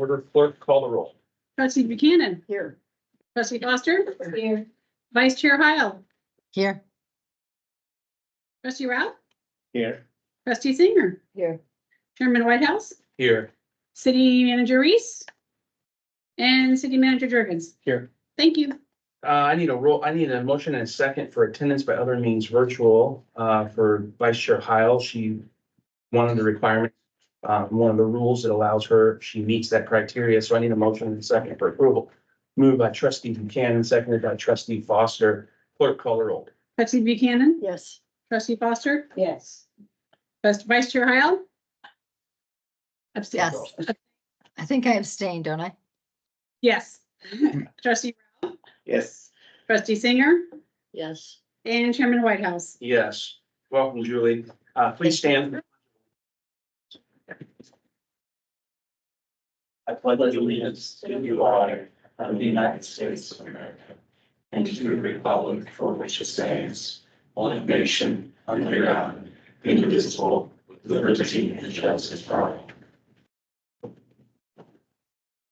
order. Clerk, call the roll. Trustee Buchanan, Here. trustee Foster, Here. vice chair Heil, Here. trustee Ralph, Here. trustee Singer, Here. chairman Whitehouse, Here. city manager Reese, and city manager Jurgens. Here. Thank you. I need a motion and a second for attendance by other means virtual, for Vice Chair Heil. One of the requirements, one of the rules that allows her, she meets that criteria. So I need a motion and a second for approval. Moved by trustee Buchanan, seconded by trustee Foster. Clerk, call the roll. Trustee Buchanan, Yes. trustee Foster, Yes. vice chair Heil. Abstain. Yes. I think I abstained, don't I? Yes. Trustee, Yes. trustee Singer, Yes. and chairman Whitehouse. Yes. Welcome, Julie. Please stand. I pledge allegiance to the flag of the United States of America and to the republic for which it stands, one nation, under God, indivisible, with liberty and justice for all.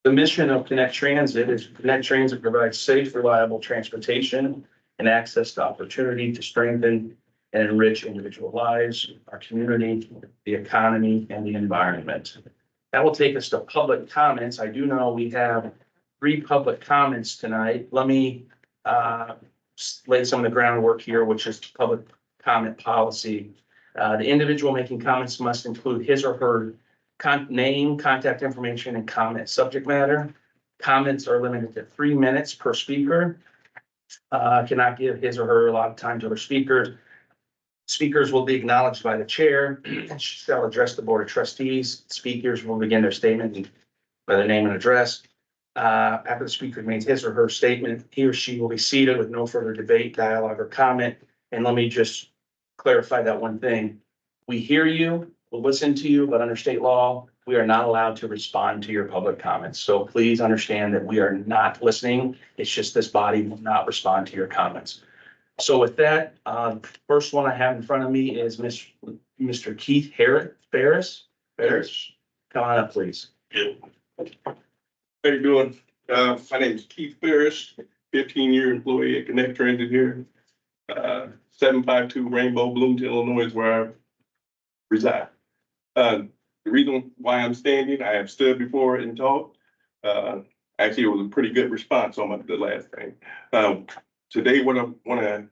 The mission of Connect Transit is Connect Transit provides safe, reliable transportation and access to opportunity to strengthen and enrich individual lives, our community, the economy, and the environment. That will take us to public comments. I do know we have 3 public comments tonight. Let me lay some of the groundwork here, which is public comment policy. The individual making comments must include his or her name, contact information, and comment subject matter. Comments are limited to 3 minutes per speaker. Cannot give his or her a lot of time to other speakers. Speakers will be acknowledged by the chair and shall address the board of trustees. Speakers will begin their statement by their name and address. After the speaker makes his or her statement, he or she will be seated with no further debate, dialogue, or comment. And let me just clarify that one thing. We hear you, we'll listen to you, but under state law, we are not allowed to respond to your public comments. So please understand that we are not listening. It's just this body will not respond to your comments. So with that, first one I have in front of me is Mr. Keith Ferris. Come on up, please. How you doing? My name is Keith Ferris, 15-year employee at Connect Transit here. 752 Rainbow, Bloomington, Illinois is where I reside. The reason why I'm standing, I have stood before and talked. Actually, it was a pretty good response on the last thing. Today, what I want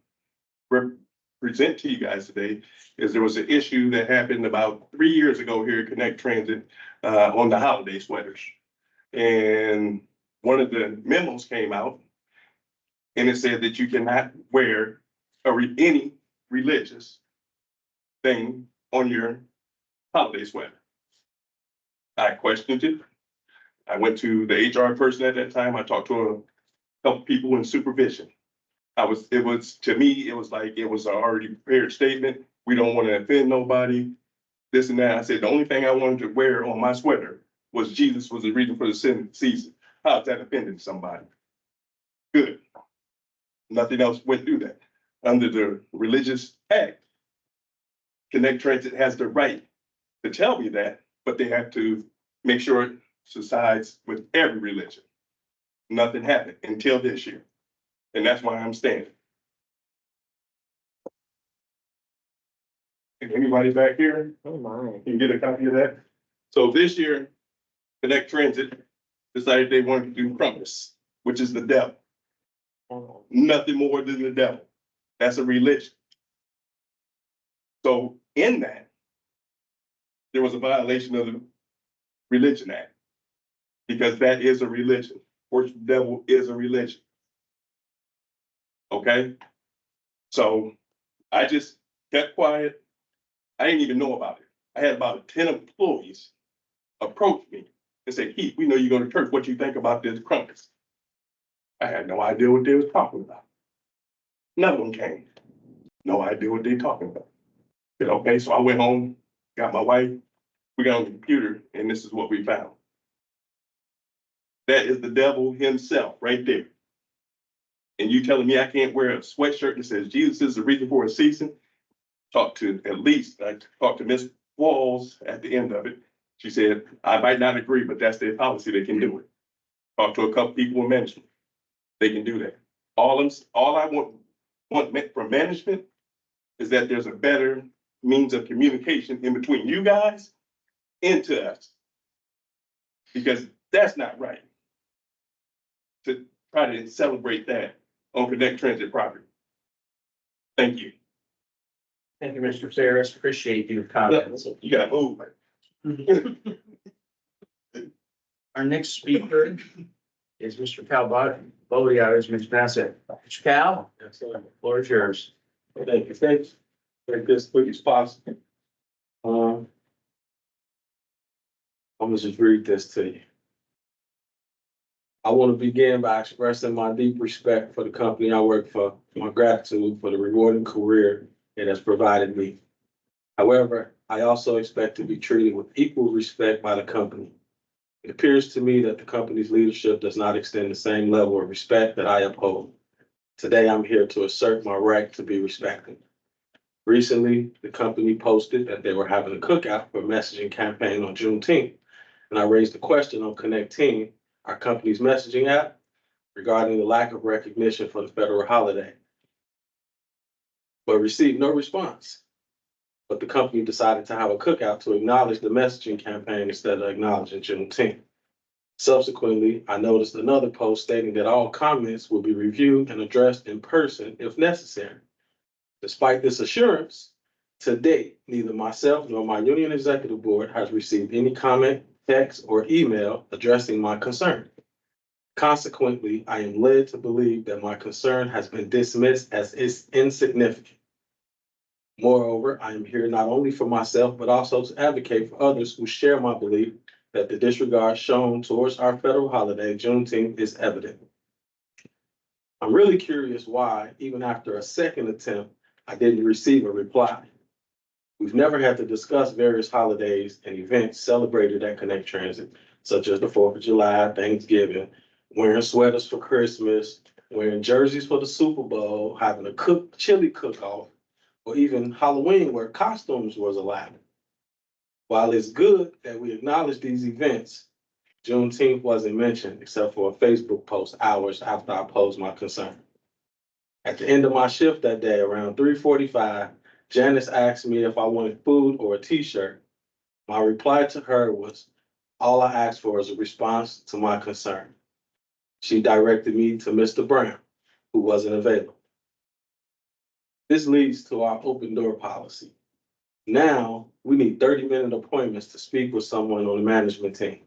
to present to you guys today is there was an issue that happened about 3 years ago here at Connect Transit on the holiday sweaters. And one of the memos came out and it said that you cannot wear any religious thing on your holiday sweater. I questioned it. I went to the HR person at that time. I talked to a couple people in supervision. To me, it was like it was an already prepared statement. We don't want to offend nobody, this and that. I said, the only thing I wanted to wear on my sweater was Jesus was the reason for the season. How's that offending somebody? Good. Nothing else went through that. Under the Religious Act, Connect Transit has the right to tell me that, but they have to make sure it subsides with every religion. Nothing happened until this year. And that's why I'm standing. If anybody back here can get a copy of that. So this year, Connect Transit decided they wanted to do Krampus, which is the devil. Nothing more than the devil. That's a religion. So in that, there was a violation of the Religion Act, because that is a religion. Worship the devil is a religion. Okay? So I just kept quiet. I didn't even know about it. I had about 10 employees approach me and say, Keith, we know you go to church. What do you think about this Krampus? I had no idea what they was talking about. None of them came. No idea what they talking about. I said, okay, so I went home, got my wife, we got on the computer, and this is what we found. That is the devil himself right there. And you telling me I can't wear a sweatshirt that says Jesus is the reason for a season? I talked to Miss Walls at the end of it. She said, I might not agree, but that's their policy. They can do it. Talk to a couple people in management. They can do that. All I want from management is that there's a better means of communication in between you guys and to us. Because that's not right. To try to celebrate that on Connect Transit property. Thank you. Thank you, Mr. Ferris. Appreciate your comments. You gotta move. Our next speaker is Mr. Cal Bodie out of Mr. Bassett. Mr. Cal, the floor is yours. Thank you. Thanks. Make this quick as possible. I'm gonna just read this to you. I want to begin by expressing my deep respect for the company I work for, my gratitude for the rewarding career it has provided me. However, I also expect to be treated with equal respect by the company. It appears to me that the company's leadership does not extend the same level of respect that I uphold. Today, I'm here to assert my right to be respected. Recently, the company posted that they were having a cookout for a messaging campaign on Juneteenth, and I raised a question on Connect Team, our company's messaging app, regarding the lack of recognition for the federal holiday, but received no response. But the company decided to have a cookout to acknowledge the messaging campaign instead of acknowledging Juneteenth. Subsequently, I noticed another post stating that all comments will be reviewed and addressed in person if necessary. Despite this assurance, to date, neither myself nor my union executive board has received any comment, text, or email addressing my concern. Consequently, I am led to believe that my concern has been dismissed as insignificant. Moreover, I am here not only for myself, but also to advocate for others who share my belief that the disregard shown towards our federal holiday, Juneteenth, is evident. I'm really curious why, even after a second attempt, I didn't receive a reply. We've never had to discuss various holidays and events celebrated at Connect Transit, such as the 4th of July, Thanksgiving, wearing sweaters for Christmas, wearing jerseys for the Super Bowl, having a chili cook-off, or even Halloween where costumes was allowed. While it's good that we acknowledge these events, Juneteenth wasn't mentioned except for a Facebook post hours after I posed my concern. At the end of my shift that day, around 3:45, Janice asked me if I wanted food or a t-shirt. My reply to her was, all I asked for is a response to my concern. She directed me to Mr. Brown, who wasn't available. This leads to our open door policy. Now, we need 30-minute appointments to speak with someone on the management team.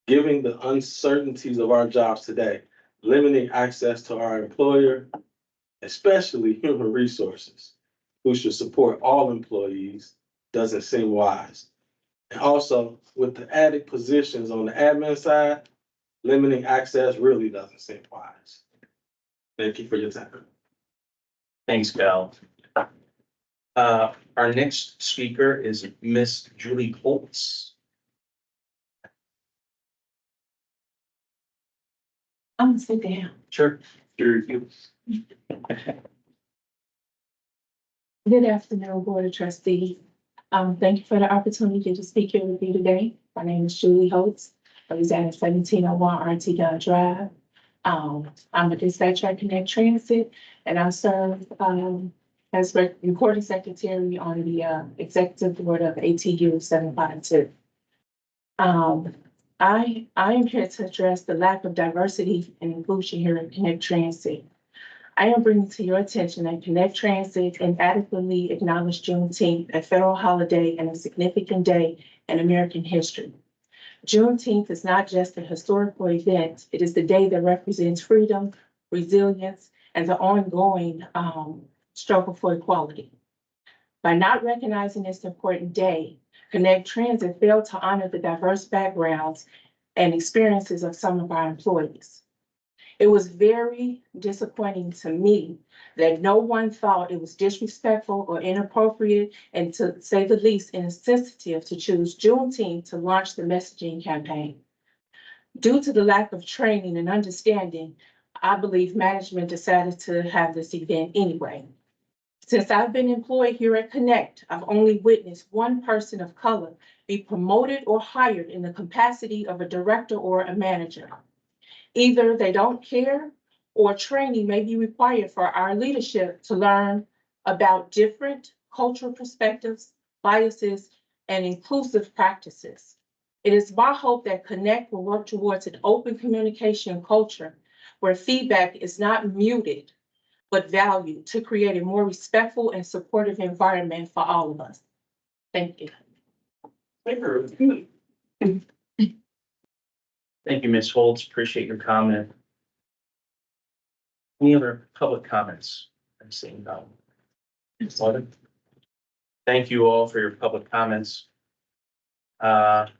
Given the uncertainties of our jobs today, limiting access to our employer, especially human resources, who should support all employees, doesn't seem wise. And also, with the added positions on the admin side, limiting access really doesn't seem wise. Thank you for your time. Thanks, Cal. Our next speaker is Miss Julie Holtz. I'm gonna sit down. Sure. Good afternoon, Board of Trustees. Thank you for the opportunity to speak here with you today. My name is Julie Holtz. I reside at 1701 RT Gunn Drive. I'm a dispatcher at Connect Transit, and I serve as recording secretary on the executive board of ATU 752. I am here to address the lack of diversity and inclusion here at Connect Transit. I am bringing to your attention that Connect Transit inadequately acknowledged Juneteenth, a federal holiday and a significant day in American history. Juneteenth is not just a historical event. It is the day that represents freedom, resilience, and the ongoing struggle for equality. By not recognizing this important day, Connect Transit failed to honor the diverse backgrounds and experiences of some of our employees. It was very disappointing to me that no one thought it was disrespectful or inappropriate, and to say the least, insensitive to choose Juneteenth to launch the messaging campaign. Due to the lack of training and understanding, I believe management decided to have this event anyway. Since I've been employed here at Connect, I've only witnessed one person of color be promoted or hired in the capacity of a director or a manager. Either they don't care or training may be required for our leadership to learn about different cultural perspectives, biases, and inclusive practices. It is my hope that Connect will work towards an open communication culture where feedback is not muted, but valued to create a more respectful and supportive environment for all of us. Thank you. Thank you, Ms. Holtz. Appreciate your comment. Any other public comments? I'm seeing none. Thank you all for your public comments. That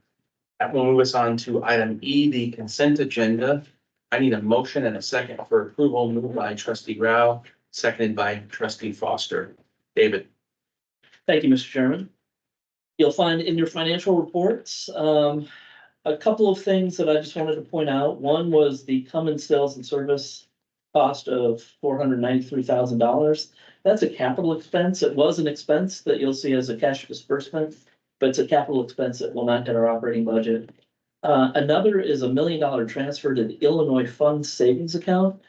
will move us on to item E, the consent agenda. I need a motion and a second for approval, moved by trustee Rao, seconded by trustee Foster. David. Thank you, Mr. Chairman. You'll find in your financial reports, a couple of things that I just wanted to point out. One was the Cummins sales and service cost of $493,000. That's a capital expense. It was an expense that you'll see as a cash disbursement, but it's a capital expense that will not hit our operating budget. Another is $1 million transfer to the Illinois Fund Savings Account.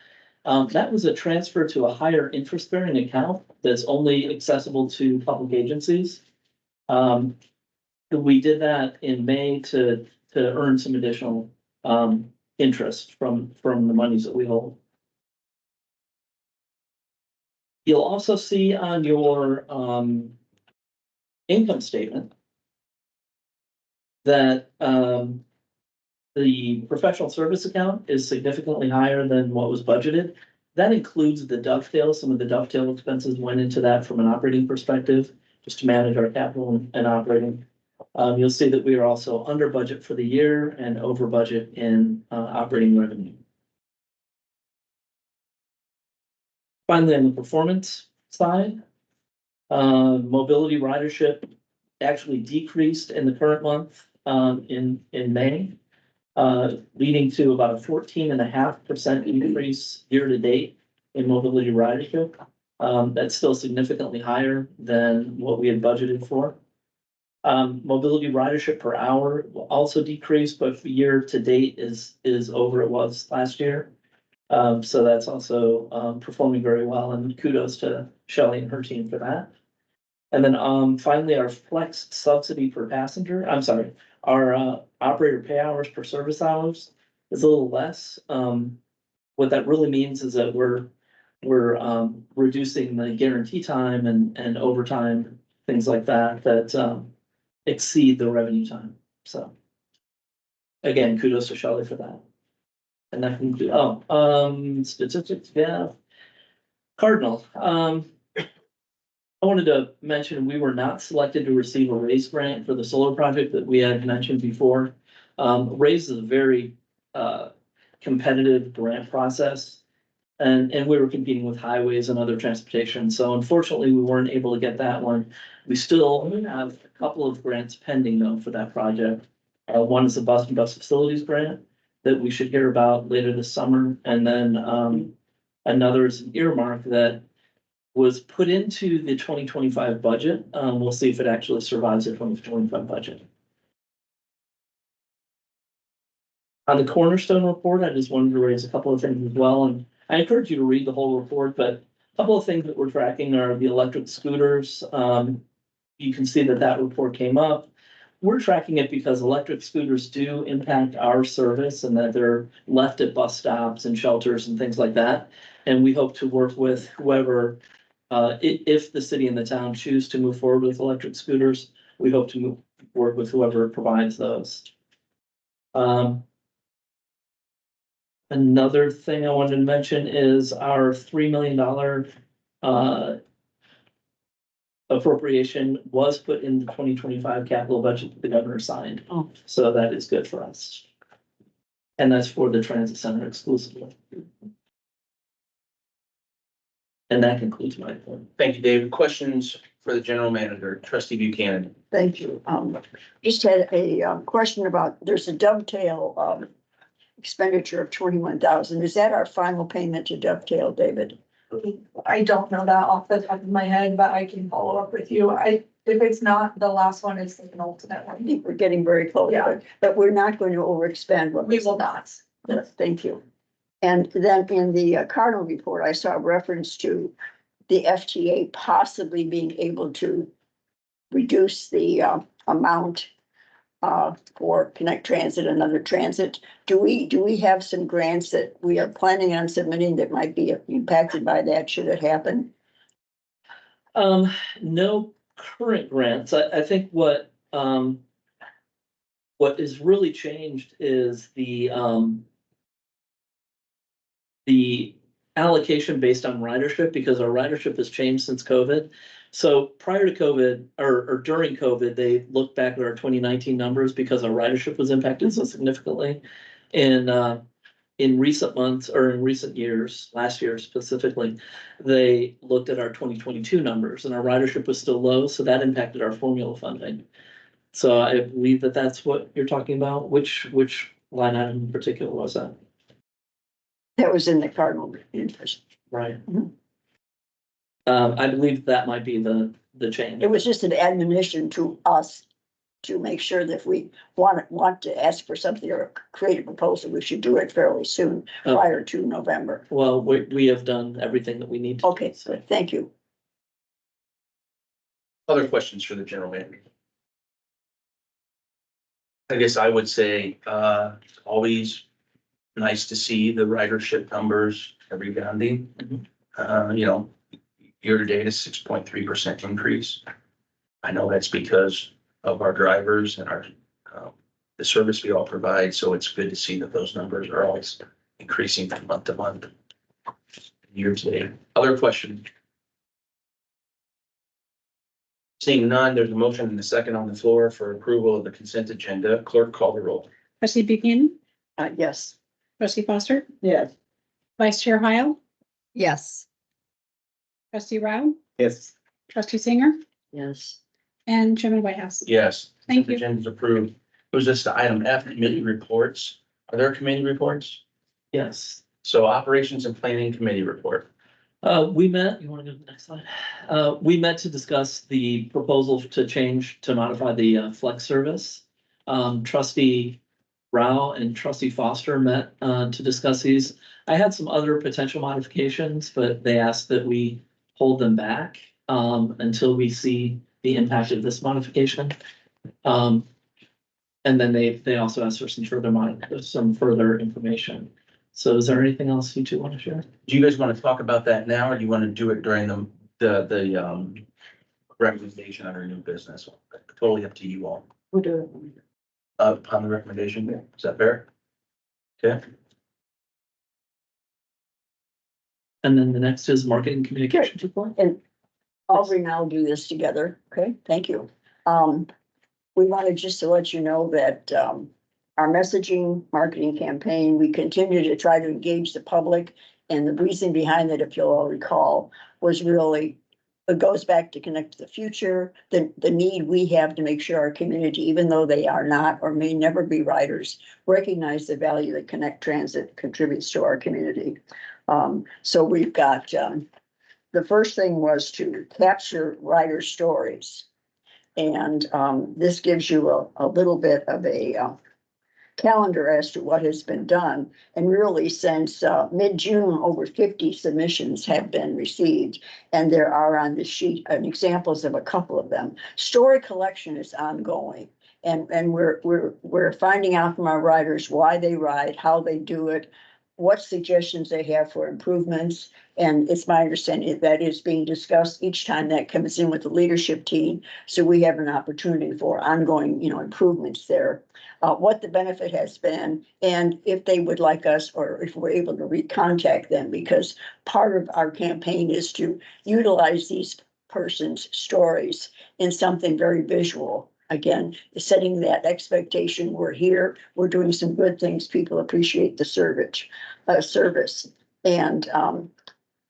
That was a transfer to a higher interest bearing account that's only accessible to public agencies. We did that in May to earn some additional interest from the monies that we hold. You'll also see on your income statement that the professional service account is significantly higher than what was budgeted. That includes the dovetail. Some of the dovetail expenses went into that from an operating perspective, just to manage our capital and operating. You'll see that we are also under budget for the year and over budget in operating revenue. Finally, on the performance side, mobility ridership actually decreased in the current month in May, leading to about a 14.5% increase year to date in mobility ridership. That's still significantly higher than what we had budgeted for. Mobility ridership per hour will also decrease, but for year to date is over it was last year. So that's also performing very well, and kudos to Shelley and her team for that. And then finally, our flex subsidy per passenger, our operator pay hours per service hours is a little less. What that really means is that we're reducing the guarantee time and overtime, things like that exceed the revenue time. So again, kudos to Shelley for that. And that concludes, statistics, yeah. Cardinal, I wanted to mention we were not selected to receive a RAISE grant for the solar project that we had mentioned before. RAISE is a very competitive grant process, and we were competing with highways and other transportation. So unfortunately, we weren't able to get that one. We still have a couple of grants pending though for that project. One is the Boston Bus Facilities Grant that we should hear about later this summer. And then another is an earmark that was put into the 2025 budget. We'll see if it actually survives the 2025 budget. On the Cornerstone report, I just wanted to raise a couple of things as well. And I encourage you to read the whole report, but a couple of things that we're tracking are the electric scooters. You can see that report came up. We're tracking it because electric scooters do impact our service and that they're left at bus stops and shelters and things like that. And we hope to work with whoever, if the city and the town choose to move forward with electric scooters, we hope to work with whoever provides those. Another thing I wanted to mention is our $3 million appropriation was put in the 2025 capital budget that the governor signed. Oh. So that is good for us. And that's for the transit center exclusively. And that concludes my report. Thank you, David. Questions for the general manager, trustee Buchanan? Thank you. Just had a question about, there's a dovetail expenditure of 21,000. Is that our final payment to dovetail, David? I don't know that off the top of my head, but I can follow up with you. If it's not, the last one is the penultimate I one. think we're getting very close, Yeah. but we're not going to overexpend. what We will not. Yes, thank you. And then in the Cardinal report, I saw a reference to the FTA possibly being able to reduce the amount for Connect Transit and other transit. Do we have some grants that we are planning on submitting that might be impacted by that, should it happen? No current grants. I think what is really changed is the allocation based on ridership, because our ridership has changed since COVID. So prior to COVID or during COVID, they looked back at our 2019 numbers because our ridership was impacted so significantly. And in recent months or in recent years, last year specifically, they looked at our 2022 numbers and our ridership was still low, so that impacted our formula funding. So I believe that that's what you're talking about. Which line item in particular was that? That was in the Cardinal interest. Right. Mhm. I believe that might be the change. It was just an admonition to us to make sure that if we want to ask for something or create a proposal, we should do it fairly soon, Oh. prior to November. Well, we have done everything that we need to. Okay, good, thank you. Other questions for the general manager? I guess I would say, always nice to see the ridership numbers rebounding. You know, year to date is 6.3% increase. I know that's because of our drivers and our, the service we all provide, so it's good to see that those numbers are always increasing from month to month. Year to date. Other questions? Seeing none, there's a motion and a second on the floor for approval of the consent agenda. Clerk, call the roll. Trustee Buchanan, Yes. trustee Foster, Yes. vice chair Heil, Yes. trustee Rao, Yes. trustee Singer, Yes. and chairman Whitehouse. Yes. Thank you. Agenda is approved. It was just item F, committee reports. Are there committee reports? Yes. So operations and planning committee report. We met, you want to go to the next slide? We met to discuss the proposal to modify the flex service. Trustee Rao and trustee Foster met to discuss these. I had some other potential modifications, but they asked that we hold them back until we see the impact of this modification. And then they also asked for some further information. So is there anything else you two want to share? Do you guys want to talk about that now, or do you want to do it during the recommendation under new business? Totally up to you all. We'll do it. Upon the recommendation, is that fair? Okay. And then the next is marketing communications report. And Aubrey and I'll do this together, okay? Thank you. We wanted just to let you know that, our messaging marketing campaign, we continue to try to engage the public. And the reason behind that, if you'll all recall, was really, it goes back to Connect to the Future, the need we have to make sure our community, even though they are not or may never be riders, recognize the value that Connect Transit contributes to our community. So we've got, the first thing was to capture rider stories. And this gives you a little bit of a calendar as to what has been done. And really, since mid-June, over 50 submissions have been received. And there are on the sheet examples of a couple of them. Story collection is ongoing. And we're finding out from our riders why they ride, how they do it, what suggestions they have for improvements. And it's my understanding that is being discussed each time that comes in with the leadership team. So we have an opportunity for ongoing, improvements there. What the benefit has been, and if they would like us, or if we're able to recontact them, because part of our campaign is to utilize these persons' stories in something very visual. Again, setting that expectation, we're here, we're doing some good things, people appreciate the service. And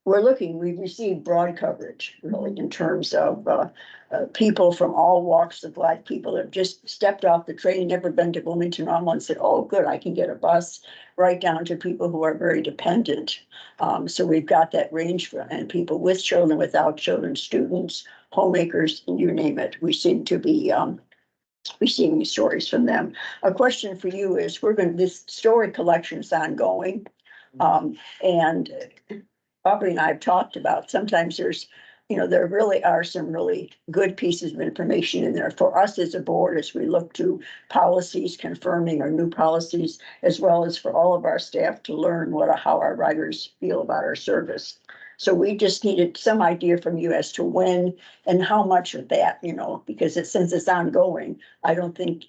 we've received broad coverage, really, in terms of people from all walks of life, people that have just stepped off the train, never been to Bloomington Normal, and said, oh, good, I can get a bus, right down to people who are very dependent. So we've got that range and people with children, without children, students, homemakers, you name it. We seem to be, receiving stories from them. A question for you is, this story collection is ongoing. And Aubrey and I have talked about, sometimes there really are some really good pieces of information in there for us as a board, as we look to policies confirming our new policies, as well as for all of our staff to learn how our riders feel about our service. So we just needed some idea from you as to when and how much of that, because since it's ongoing, I don't think,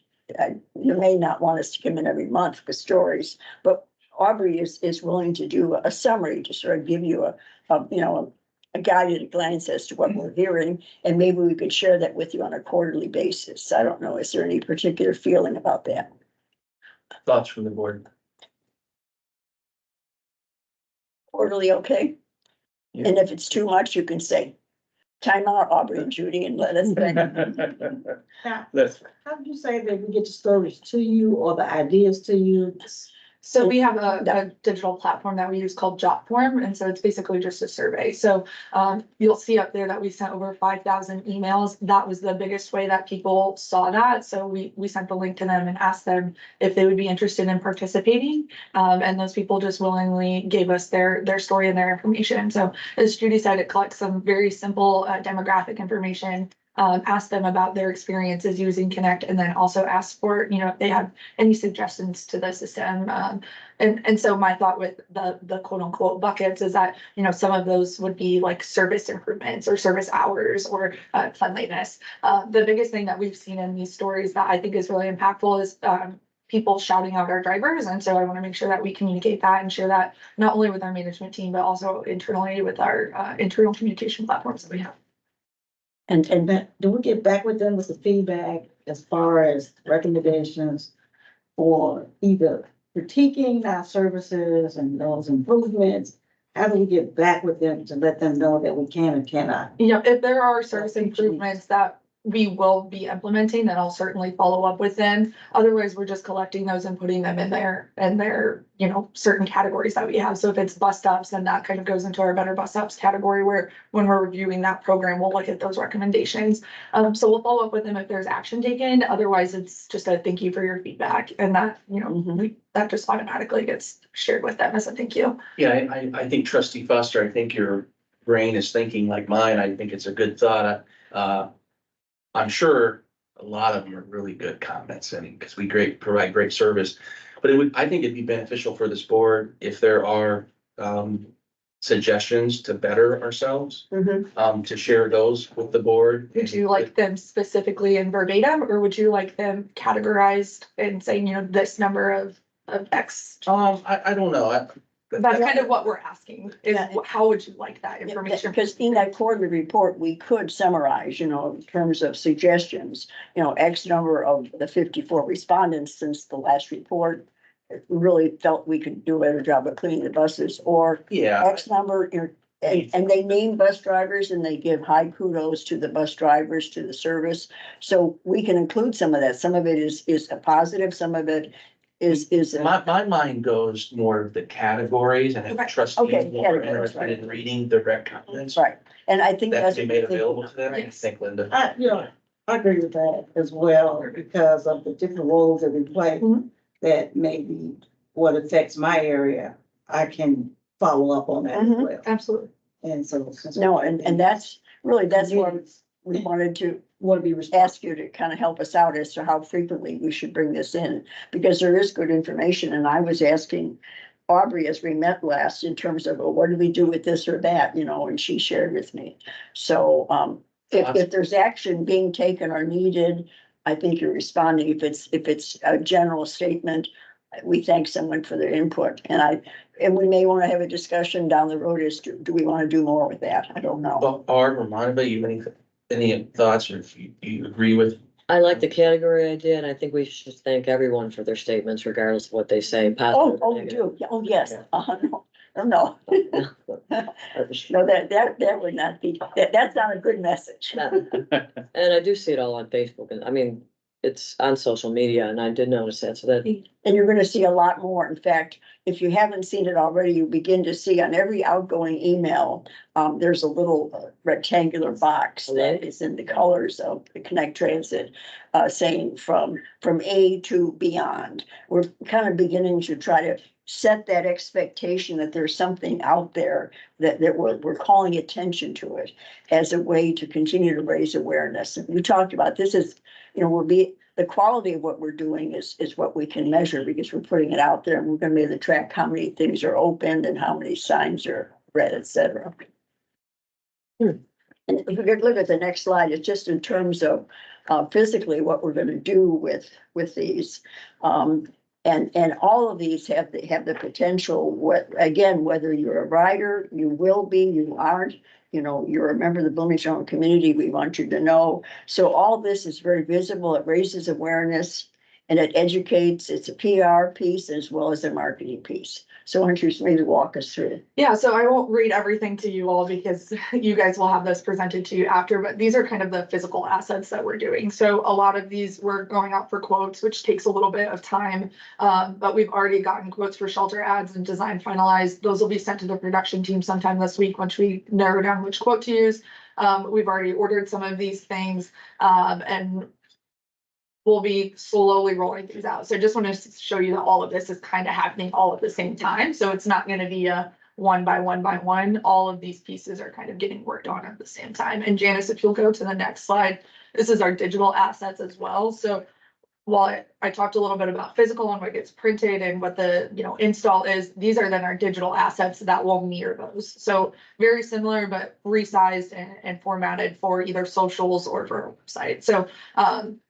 you may not want us to come in every month with stories, but Aubrey is willing to do a summary to sort of give you a guided glance as to what we're hearing, and maybe we could share that with you on a quarterly basis. I don't know, is there any particular feeling about that? Thoughts from the board? Quarterly, okay? Yeah. And if it's too much, you can say, time out, Aubrey and Judy, and let us. That's, How do you say that we get the stories to you or the ideas to you? So we have a digital platform that we use called Jotform, and so it's basically just a survey. So you'll see up there that we sent over 5,000 emails. That was the biggest way that people saw that. So we sent the link to them and asked them if they would be interested in participating. And those people just willingly gave us their story and their information. So as Judy said, it collects some very simple demographic information. Ask them about their experiences using Connect, and then also ask for, if they have any suggestions to the system. And so my thought with the quote unquote buckets is that, some of those would be like service improvements or service hours or cleanliness. The biggest thing that we've seen in these stories that I think is really impactful is people shouting out our drivers. And so I want to make sure that we communicate that and share that not only with our management team, but also internally with our internal communication platforms that we have. And that, do we get back with them with the feedback as far as recommendations for either critiquing our services and those improvements? How do we get back with them to let them know that we can and cannot? If there are service improvements that we will be implementing, then I'll certainly follow up with them. Otherwise, we're just collecting those and putting them in their, certain categories that we have. So if it's bus stops, then that kind of goes into our better bus stops category, where when we're reviewing that program, we'll look at those recommendations. So we'll follow up with them if there's action taken. Otherwise, it's just a thank you for your feedback. And that, that just automatically gets shared with them as a thank you. yeah, I think Trustee Foster, I think your brain is thinking like mine. I think it's a good thought. I'm sure a lot of them are really good comments, and because we provide great service. But I think it'd be beneficial for this board if there are suggestions to better ourselves, to share those with the board. Would you like them specifically in verbatim, or would you like them categorized and saying, this number of X? I don't know. That's kind of what we're asking, is how would you like that information? Because in that quarterly report, we could summarize, in terms of suggestions, X number of the 54 respondents since the last report really felt we could do a better job of cleaning the buses, or X number, and they name bus drivers and they give high kudos to the bus drivers, to the service. So we can include some of that. Some of it is a positive, some of it is. My mind goes more of the categories, and if trustees are interested in reading the rec comments. Right, and I think That that's. can be made available to them, I Yes. think, Linda. I agree with that as well, because of the different roles that we play, that maybe what affects my area, I can follow up on that as well. Absolutely. And so. No, and that's what we wanted to ask you to kind of help us out as to how frequently we should bring this in, because there is good information. And I was asking Aubrey as we met last in terms of, well, what do we do with this or that, and she shared with me. So if there's action being taken or needed, I think you're responding. If it's a general statement, we thank someone for their input. And we may want to have a discussion down the road as to, do we want to do more with that? I don't know. Well, Barb or Monica, you have any thoughts, or if you agree with? I like the category idea, and I think we should thank everyone for their statements, regardless of what they say. Positive or We negative. do. Oh, yes. No. No, that would not be, that's not a good message. And I do see it all on Facebook, and I mean, it's on social media and I did notice that, so that, And you're gonna see a lot more. In fact, if you haven't seen it already, you begin to see on every outgoing email, there's a little rectangular box that is in the colors of the Connect Transit, saying from A to beyond. We're kind of beginning to try to set that expectation that there's something out there that we're calling attention to it as a way to continue to raise awareness. And we talked about this is, the quality of what we're doing is what we can measure because we're putting it out there and we're gonna be able to track how many things are opened and how many signs are read, et cetera. And if we could look at the next slide, it's just in terms of physically what we're gonna do with these. And all of these have the potential, whether you're a rider, you will be, you aren't, you're a member of the Bloomington community, we want you to know. So all this is very visible, it raises awareness and it educates, it's a PR piece as well as a marketing piece. So why don't you maybe walk us through it? Yeah, so I won't read everything to you all because you guys will have this presented to you after, but these are kind of the physical assets that we're doing. So a lot of these we're going out for quotes, which takes a little bit of time. But we've already gotten quotes for shelter ads and design finalized. Those will be sent to the production team sometime this week once we narrow down which quote to use. We've already ordered some of these things and we'll be slowly rolling these out. So I just want to show you that all of this is kind of happening all at the same time. So it's not going to be a one by one by one. All of these pieces are kind of getting worked on at the same time. And Janice, if you'll go to the next slide, this is our digital assets as well. So while I talked a little bit about physical and what gets printed and what the install is, these are then our digital assets that will mirror those. So very similar, but resized and formatted for either socials or for a website. So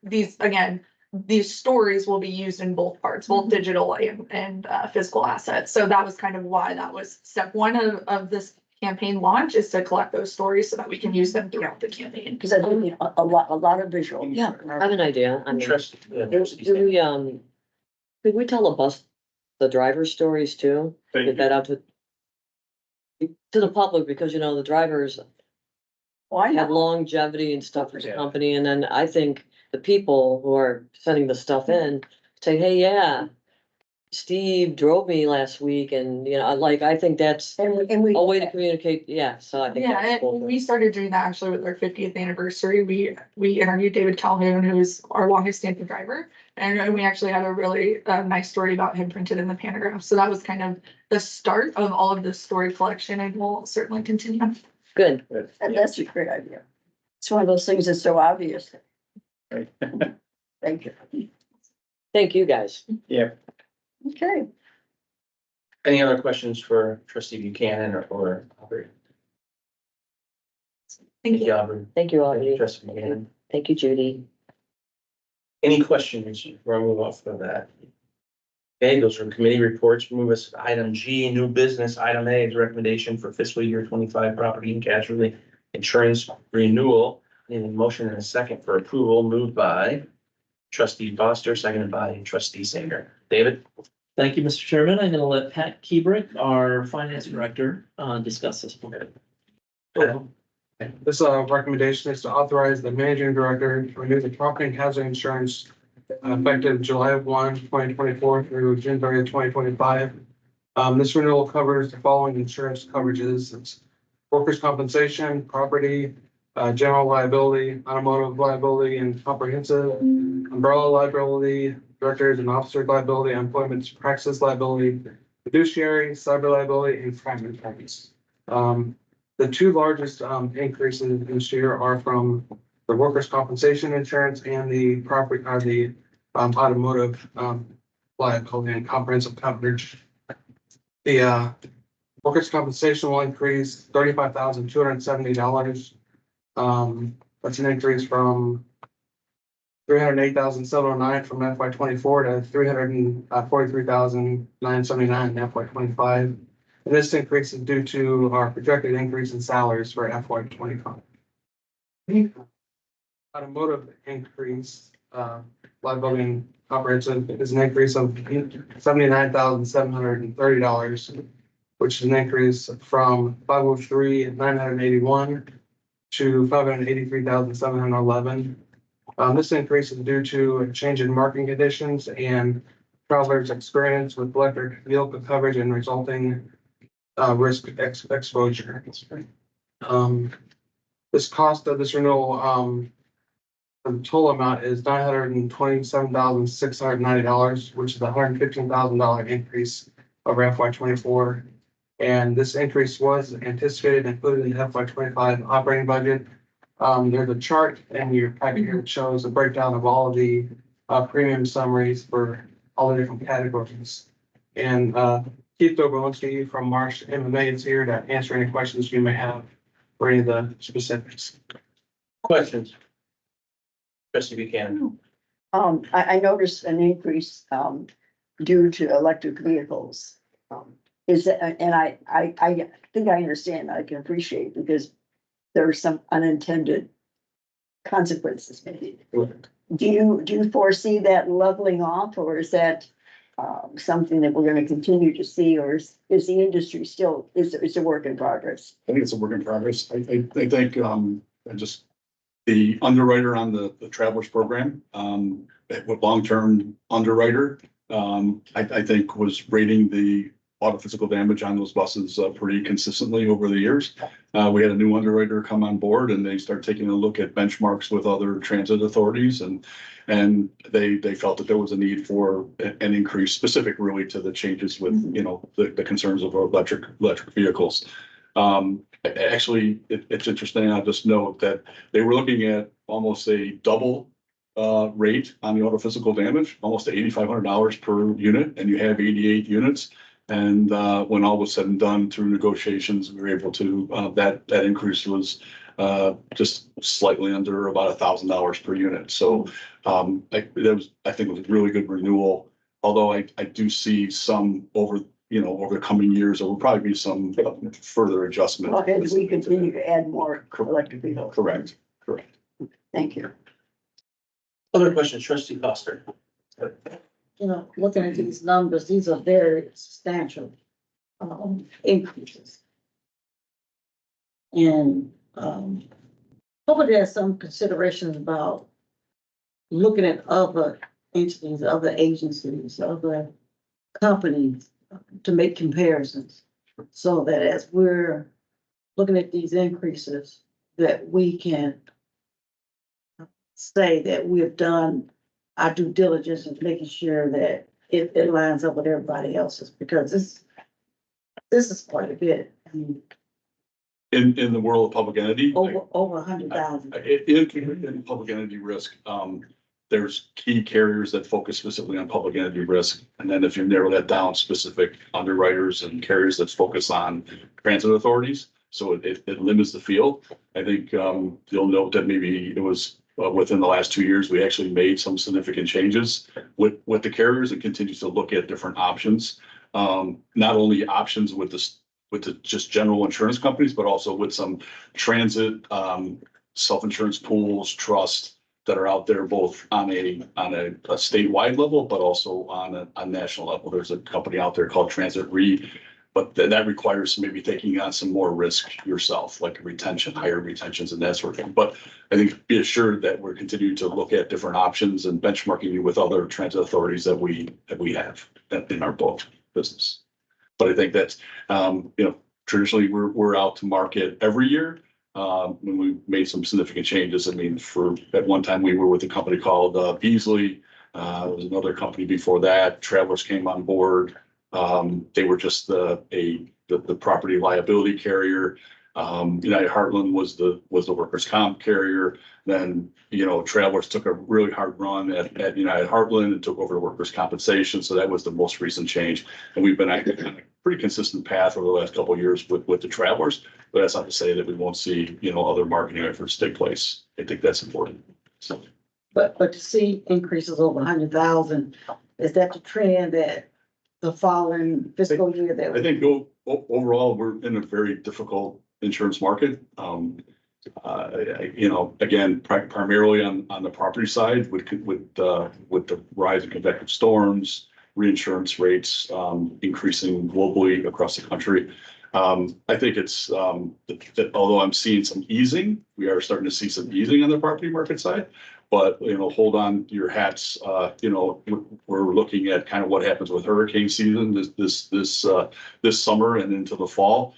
these stories will be used in both parts, both digital and physical assets. So that was kind of why that was step one of this campaign launch, is to collect those stories so that we can use them throughout the campaign. Because I think a lot of visual. yeah, I have an idea. I mean, Interesting. could we tell the driver stories too? Thank Get you. that out to the public, because the drivers Why have not? longevity and stuff with the Yeah. company, and then I think the people who are sending the stuff in say, hey, yeah, Steve drove me last week, and I think that's And we. a way to communicate, yeah, so I think Yeah, that's and cool. we started doing that actually with our 50th anniversary. We interviewed David Calhoun, who's our longest standing driver. And we actually had a really nice story about him printed in the pantograph. So that was kind of the start of all of this story collection, and we'll certainly continue. Good. And that's a great idea. It's one of those things that's so obvious. Right. Thank you. Thank you, guys. Yeah. Okay. Any other questions for trustee Buchanan or Aubrey? Thank you. Aubrey. Thank you all. Thank you, Judy. trustee Buchanan. Thank you, Judy. Any questions before I move off of that? Okay, those are committee reports. Move us to item G, new business. Item A is recommendation for fiscal year 25 property and casualty insurance renewal. Need a motion and a second for approval, moved by trustee Foster, seconded by trustee Singer. David? Thank you, Mr. Chairman. I'm gonna let Pat Kebrick, our finance director, discuss this. This recommendation is to authorize the managing director to renew the property and casualty insurance effective July 1, 2024 through June 30, 2025. This renewal covers the following insurance coverages. It's workers' compensation, property, general liability, automotive liability, and comprehensive, umbrella liability, directors and officers liability, employment practices liability, fiduciary, cyber liability, and crime insurance. The two largest increases this year are from the workers' compensation insurance and the property, the automotive liability and comprehensive coverage. The workers' compensation will increase $35,270. That's an increase from $308,709 from FY 24 to $343,979 in FY 25. And this increase is due to our projected increase in salaries for FY 25. Automotive increase, liability and comprehensive is an increase of $79,730, which is an increase from $503,981 to $583,711. This increase is due to a change in marketing conditions and travelers' experience with electric vehicle coverage and resulting exposure. This cost of this renewal, the total amount is $927,690, which is a $115,000 increase over FY 24. And this increase was anticipated and included in the FY 25 operating budget. There's a chart in your packet here that shows a breakdown of all of the premium summaries for all the different categories. And Keith Dobrolinski from Marsh MMA is here to answer any questions you may have for any of the specifics. Questions? Trustee Buchanan. I noticed an increase, due to electric vehicles. Is that, and I think I understand, I can appreciate, because there are some unintended consequences maybe. Do you foresee that leveling off, or is that something that we're gonna continue to see, or is the industry still, is a work in progress? I think it's a work in progress. I think, just the underwriter on the travelers program, with long-term underwriter, I think was rating the auto physical damage on those buses pretty consistently over the years. We had a new underwriter come on board and they started taking a look at benchmarks with other transit authorities, and they felt that there was a need for an increase specific really to the changes with, you know, the concerns of electric vehicles. Actually, it's interesting. I'll just note that they were looking at almost a double rate on the auto physical damage, almost $8,500 per unit, and you have 88 units. And when all was said and done through negotiations, we were able to, that increase was just slightly under about $1,000 per unit. So I think it was a really good renewal. Although I do see some over the coming years, there will probably be some further adjustment. Okay, as we continue to add more electric vehicles. Correct. Thank you. Other questions, Trustee Foster? You know, looking at these numbers, these are very substantial increases. And hopefully there's some considerations about looking at other entities, other agencies, other companies to make comparisons. So that as we're looking at these increases, that we can say that we have done our due diligence in making sure that it lines up with everybody else's, because this is quite a bit. I mean, In the world of public entity. over 100,000. In public entity risk, there's key carriers that focus specifically on public entity risk. And then if you narrow that down, specific underwriters and carriers that focus on transit authorities. So it limits the field. I think you'll note that maybe it was within the last 2 years, we actually made some significant changes with the carriers and continues to look at different options. Not only options with the just general insurance companies, but also with some transit, self-insurance pools, trust that are out there, both on a statewide level, but also on a national level. There's a company out there called Transit Re, but that requires maybe taking on some more risk yourself, like retention, higher retentions and that sort of thing. But I think be assured that we're continuing to look at different options and benchmarking you with other transit authorities that we have in our book business. But I think that's, traditionally we're out to market every year. When we made some significant changes, I mean, at one time we were with a company called Beasley. There was another company before that. Travelers came on board. They were just the property liability carrier. United Heartland was the workers' comp carrier. Then, Travelers took a really hard run at United Heartland and took over the workers' compensation. So that was the most recent change. And we've been acting on a pretty consistent path over the last couple of years with the Travelers. But that's not to say that we won't see, other marketing efforts take place. I think that's important. So. But to see increases over 100,000, is that the trend that the following fiscal year that? I think overall, we're in a very difficult insurance market. Again, primarily on the property side with the rise in convective storms, reinsurance rates increasing globally across the country. I think it's that although I'm seeing some easing, we are starting to see some easing on the property market side. But, hold on to your hats, we're looking at kind of what happens with hurricane season this summer and into the fall.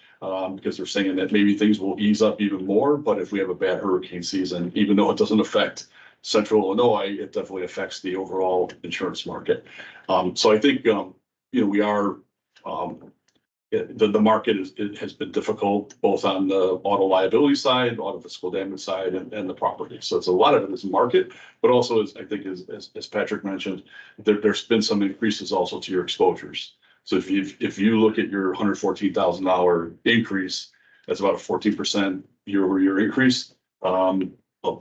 Because they're saying that maybe things will ease up even more, but if we have a bad hurricane season, even though it doesn't affect central Illinois, it definitely affects the overall insurance market. So I think, we are, the market it has been difficult, both on the auto liability side, auto physical damage side, and the property. So it's a lot of it is market, but also as Patrick mentioned, there's been some increases also to your exposures. So if you look at your $114,000 increase, that's about a 14% year-over-year increase. A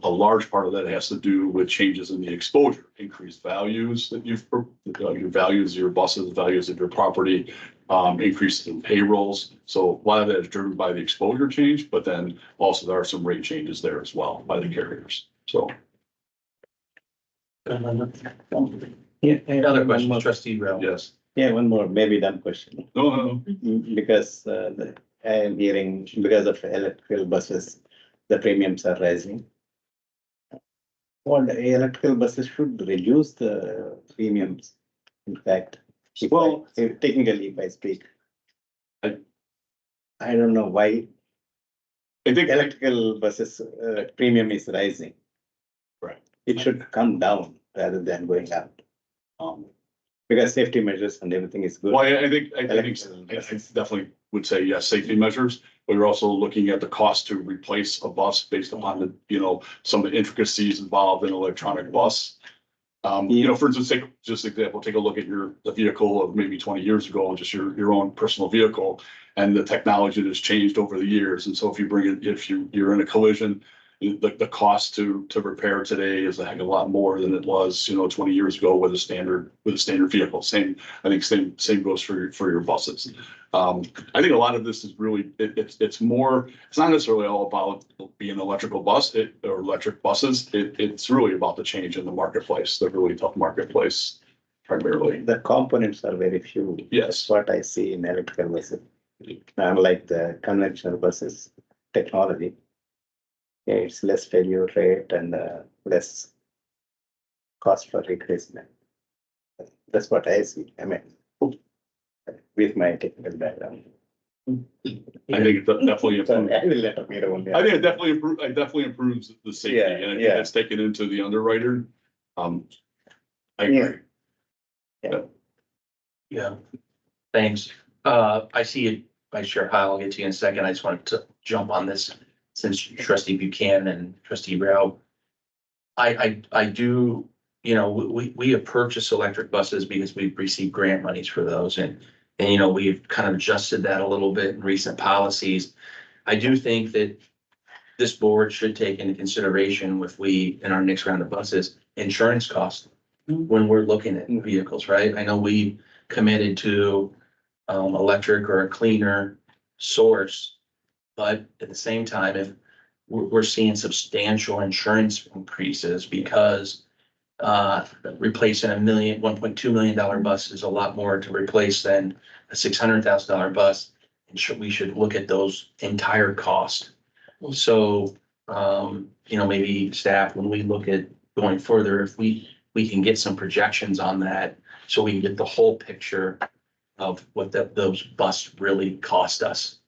large part of that has to do with changes in the exposure, increased values that your values, your buses, values of your property, increases in payrolls. So a lot of that is driven by the exposure change, but then also there are some rate changes there as well by the carriers. So. Yeah, another question, trustee Rowe. Yes. Yeah, one more, maybe dumb question. No. Because I am hearing because of electrical buses, the premiums are rising. Well, the electrical buses should reduce the premiums. In fact, technically, if I speak, I don't know why I think electrical buses premium is rising. Right. It should come down rather than going up. Because safety measures and everything is good. Well, I think I definitely would say yes, safety measures, but we're also looking at the cost to replace a bus based upon some of the intricacies involved in an electronic bus. For instance, take a look at the vehicle of maybe 20 years ago, and just your own personal vehicle, and the technology that has changed over the years. And so if you're in a collision, the cost to repair today is a heck of a lot more than it was, 20 years ago with a standard vehicle. Same goes for your buses. I think a lot of this is really, it's not necessarily all about being an electrical bus or electric buses. It's really about the change in the marketplace, the really tough marketplace primarily. The components are very few. Yes. That's what I see in electrical buses. Unlike the conventional buses technology. Yeah, it's less failure rate and less cost for replacement. That's what I see. I mean, with my technical background. I think it definitely. I will let me know. I think it definitely improves the safety, Yeah, and I think that's taken into the underwriter. I agree. Yeah, thanks. I see it, Vice Chair Heil, I'll get to you in a second. I just wanted to jump on this since trustee Buchanan and trustee Rao. I do, we have purchased electric buses because we've received grant monies for those, and we've kind of adjusted that a little bit in recent policies. I do think that this board should take into consideration in our next round of buses, insurance costs when we're looking at vehicles, right? I know we committed to electric or a cleaner source, but at the same time, if we're seeing substantial insurance increases because replacing $1.2 million bus is a lot more to replace than a $600,000 bus. And we should look at those entire costs. So, maybe staff, when we look at going further, if we can get some projections on that, so we can get the whole picture of what those buses really cost us.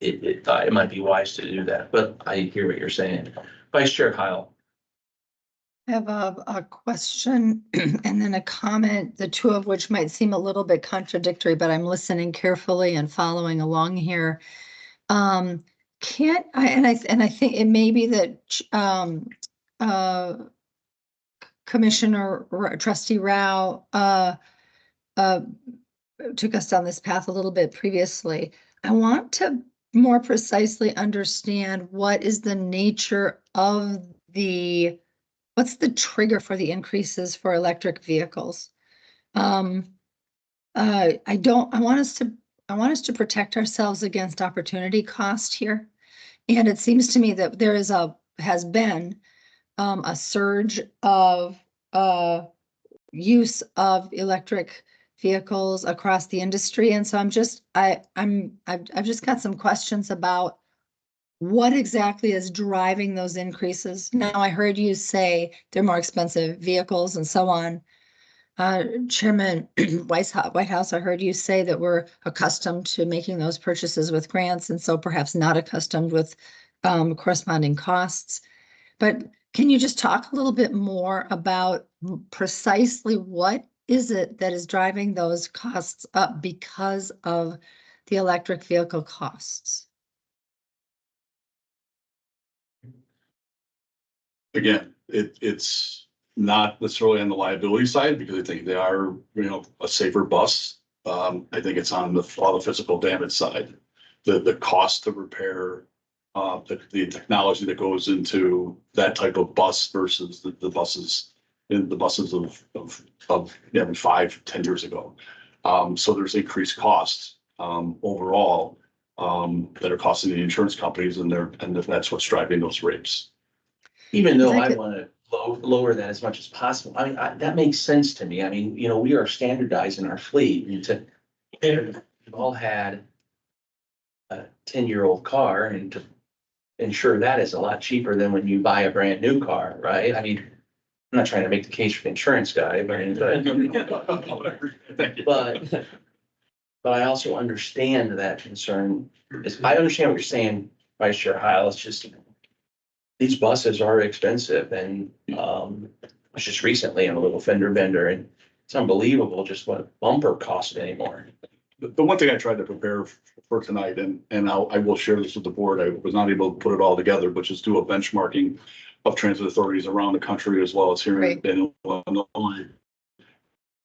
It might be wise to do that, but I hear what you're saying. Vice Chair Heil. I have a question and then a comment, the two of which might seem a little bit contradictory, but I'm listening carefully and following along here. I think it may be that Commissioner Trustee Rao took us down this path a little bit previously. I want to more precisely understand what is the nature of what's the trigger for the increases for electric vehicles? I want us to protect ourselves against opportunity cost here. And it seems to me that there has been a surge of use of electric vehicles across the industry. And so I've just got some questions about what exactly is driving those increases? Now, I heard you say they're more expensive vehicles and so on. Chairman White House, I heard you say that we're accustomed to making those purchases with grants and so perhaps not accustomed with corresponding costs. But can you just talk a little bit more about precisely what is it that is driving those costs up because of the electric vehicle costs? Again, it's not necessarily on the liability side because I think they are, a safer bus. I think it's on all the physical damage side. The cost to repair, the technology that goes into that type of bus versus the buses of 5-10 years ago. So there's increased costs, overall, that are costing the insurance companies and that's what's driving those rates. Even though I Exactly. want to lower that as much as possible, I mean, that makes sense to me. I mean, we are standardizing our fleet we've all had a 10-year-old car, and to insure that is a lot cheaper than when you buy a brand new car, right? I mean, I'm not trying to make the case for the insurance guy, but I also understand that concern. I understand what you're saying, Vice Chair Heil. It's just these buses are expensive, and I was just recently on a little fender bender, and it's unbelievable just what bumper costs anymore. The one thing I tried to prepare for tonight, and I will share this with the board, I was not able to put it all together, but just do a benchmarking of transit authorities around the country as well as here in Illinois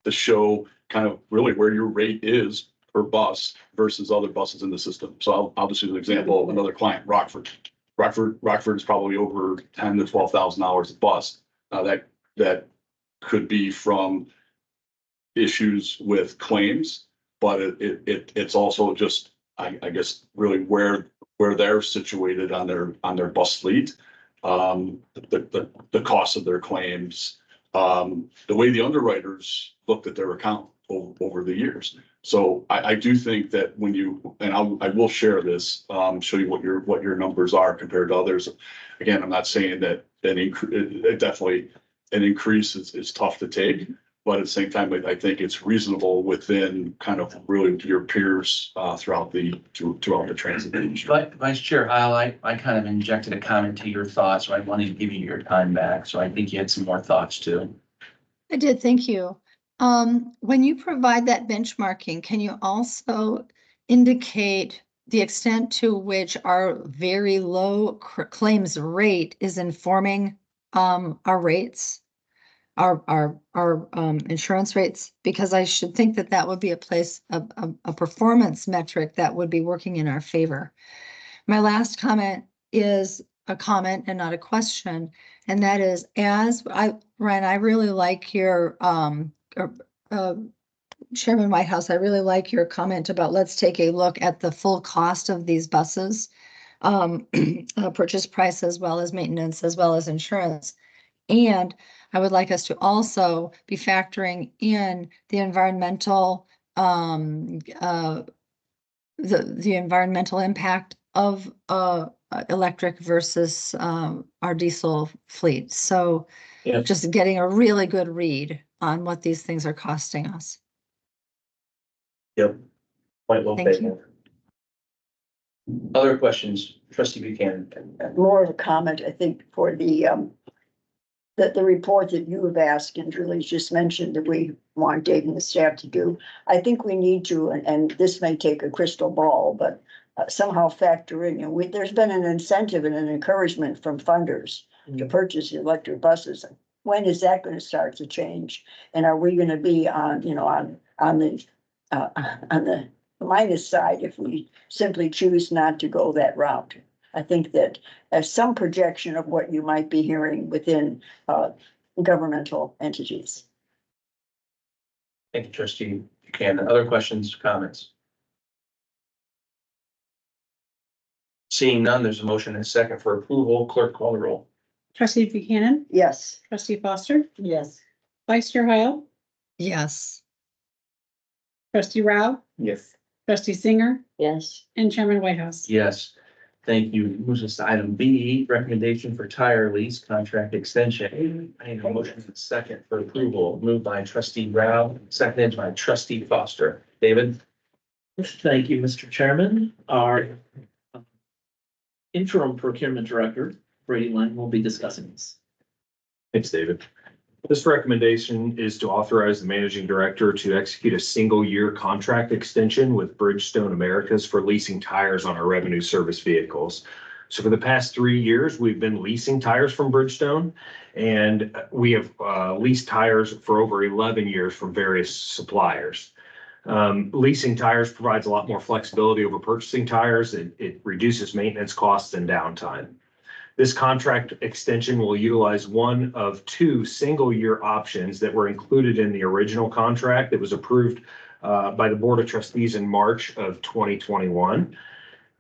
to show kind of really where your rate is per bus versus other buses in the system. So I'll just use an example of another client, Rockford. Rockford is probably over $10,000 to $12,000 a bus. That could be from issues with claims, but it's also just, I guess, really where they're situated on their bus fleet. The cost of their claims, the way the underwriters looked at their account over the years. So I do think that when I will share this, show you what your numbers are compared to others. Again, I'm not saying that definitely an increase is tough to take, but at the same time, I think it's reasonable within kind of really your peers throughout the transit industry. But Vice Chair Heil, I kind of injected a comment to your thoughts, so I wanted to give you your time back. So I think you had some more thoughts too. I did, thank you. When you provide that benchmarking, can you also indicate the extent to which our very low claims rate is informing our rates, our insurance rates? Because I should think that would be a performance metric that would be working in our favor. My last comment is a comment and not a question, and that is, Ryan, I really like your Chairman Whitehouse, I really like your comment about let's take a look at the full cost of these buses, purchase price as well as maintenance, as well as insurance. And I would like us to also be factoring in the environmental, the environmental impact of electric versus our diesel fleet. So Yep. just getting a really good read on what these things are costing us. Yep. Quite well Thank taken. Other questions, Trustee Buchanan? More of a comment, I think, for the report that you have asked and Julie's just mentioned that we want Dave and the staff to do. I think we need to, and this may take a crystal ball, but somehow factor in, there's been an incentive and an encouragement from funders to purchase electric buses. When is that going to start to change? And are we going to be on the minus side if we simply choose not to go that route? I think that as some projection of what you might be hearing within governmental entities. Thank you, Trustee Buchanan. Other questions, comments? Seeing none, there's a motion and a second for approval. Clerk, call the roll. Trustee Buchanan, Yes. trustee Foster, Yes. Vice Chair Heil, Yes. trustee Rao, Yes. trustee Singer, Yes. and Chairman Whitehouse. Yes. Thank you. Moves us to item B, recommendation for tire lease contract extension. I need a motion and a second for approval. Moved by trustee Rao, seconded by trustee Foster. David? Thank you, Mr. Chairman. Our interim procurement director, Brady Lang, will be discussing this. Thanks, David. This recommendation is to authorize the managing director to execute a single-year contract extension with Bridgestone Americas for leasing tires on our revenue service vehicles. So for the past 3 years, we've been leasing tires from Bridgestone, and we have leased tires for over 11 years from various suppliers. Leasing tires provides a lot more flexibility over purchasing tires. It reduces maintenance costs and downtime. This contract extension will utilize one of 2 single-year options that were included in the original contract that was approved by the Board of Trustees in March of 2021.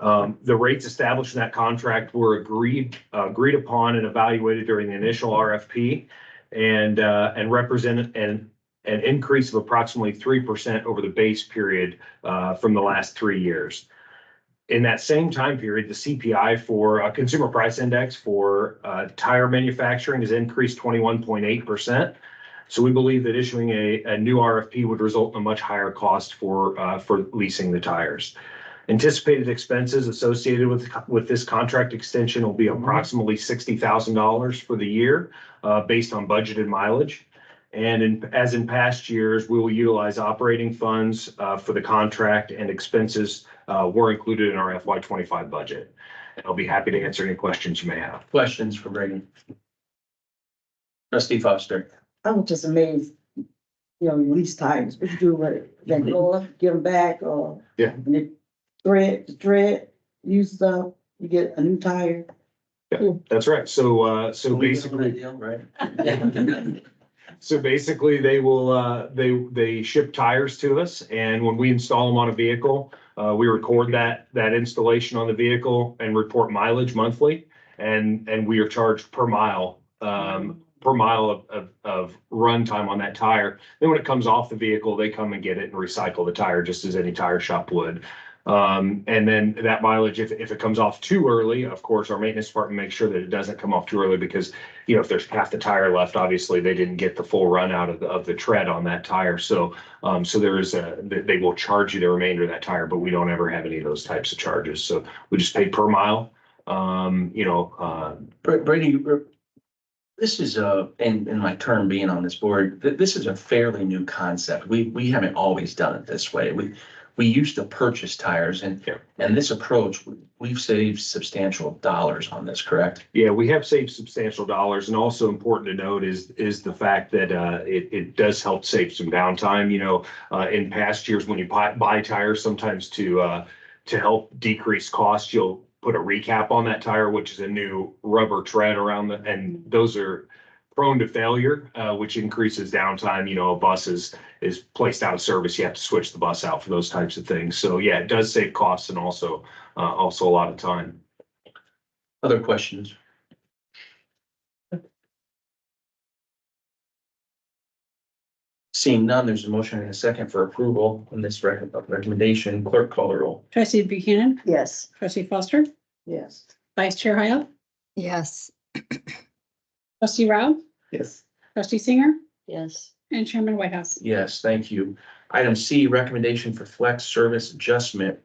The rates established in that contract were agreed upon and evaluated during the initial RFP and represent an increase of approximately 3% over the base period from the last 3 years. In that same time period, the CPI for Consumer Price Index for tire manufacturing has increased 21.8%. So we believe that issuing a new RFP would result in a much higher cost for leasing the tires. Anticipated expenses associated with this contract extension will be approximately $60,000 for the year based on budgeted mileage. And as in past years, we will utilize operating funds for the contract, and expenses were included in our FY25 budget. And I'll be happy to answer any questions you may have. Questions for Brady? Trustee Foster? I was just amazed, you know, you lease tires, what you do with it? Then roll up, give them back, or? Yeah. And it thread, use stuff, you get a new tire. Yeah, that's right. So basically. Deal, right? So basically, they will, they ship tires to us, and when we install them on a vehicle, we record that installation on the vehicle and report mileage monthly, and we are charged per mile of run time on that tire. Then when it comes off the vehicle, they come and get it and recycle the tire just as any tire shop would. And then that mileage, if it comes off too early, of course, our maintenance department makes sure that it doesn't come off too early, because, you know, if there's half the tire left, obviously they didn't get the full run out of the tread on that tire. So they will charge you the remainder of that tire, but we don't ever have any of those types of charges. So we just pay per mile. Brady, this is in my term being on this board, this is a fairly new concept. We haven't always done it this way. We used to purchase tires, and this approach, we've saved substantial dollars on this, correct? Yeah, we have saved substantial dollars, and also important to note is the fact that it does help save some downtime. You know, in past years, when you buy tires, sometimes to help decrease costs, you'll put a recap on that tire, which is a new rubber tread around and those are prone to failure, which increases downtime. You know, a bus is placed out of service, you have to switch the bus out for those types of things. So yeah, it does save costs and also a lot of time. Other questions? Seeing none, there's a motion and a second for approval on this recommendation. Clerk, call the roll. Trustee Buchanan, Yes. trustee Foster, Yes. vice chair Hyle, Yes. trustee Rao, Yes. trustee Singer, Yes. and chairman Whitehouse. Yes, thank you. Item C, recommendation for flex service adjustment.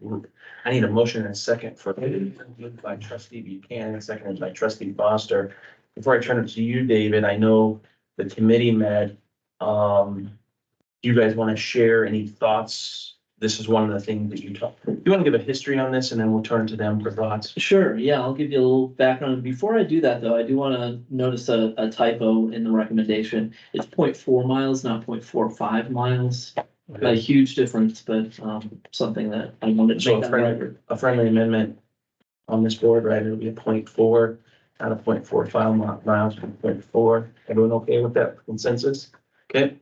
I need a motion and a second for moved by trustee Buchanan, seconded by trustee Foster. Before I turn it to you, David, I know the committee met. Do you guys want to share any thoughts? This is one of the things that you talked. Do you want to give a history on this, and then we'll turn to them for thoughts? Sure, yeah, I'll give you a little background. Before I do that, though, I do want to notice a typo in the recommendation. It's 0.4 miles, not 0.45 miles. A huge difference, but something that I wanted to So make that record. a friendly amendment on this board, right? It'll be a 0.4, not a 0.45 miles, 0.4. Everyone okay with that consensus? Okay.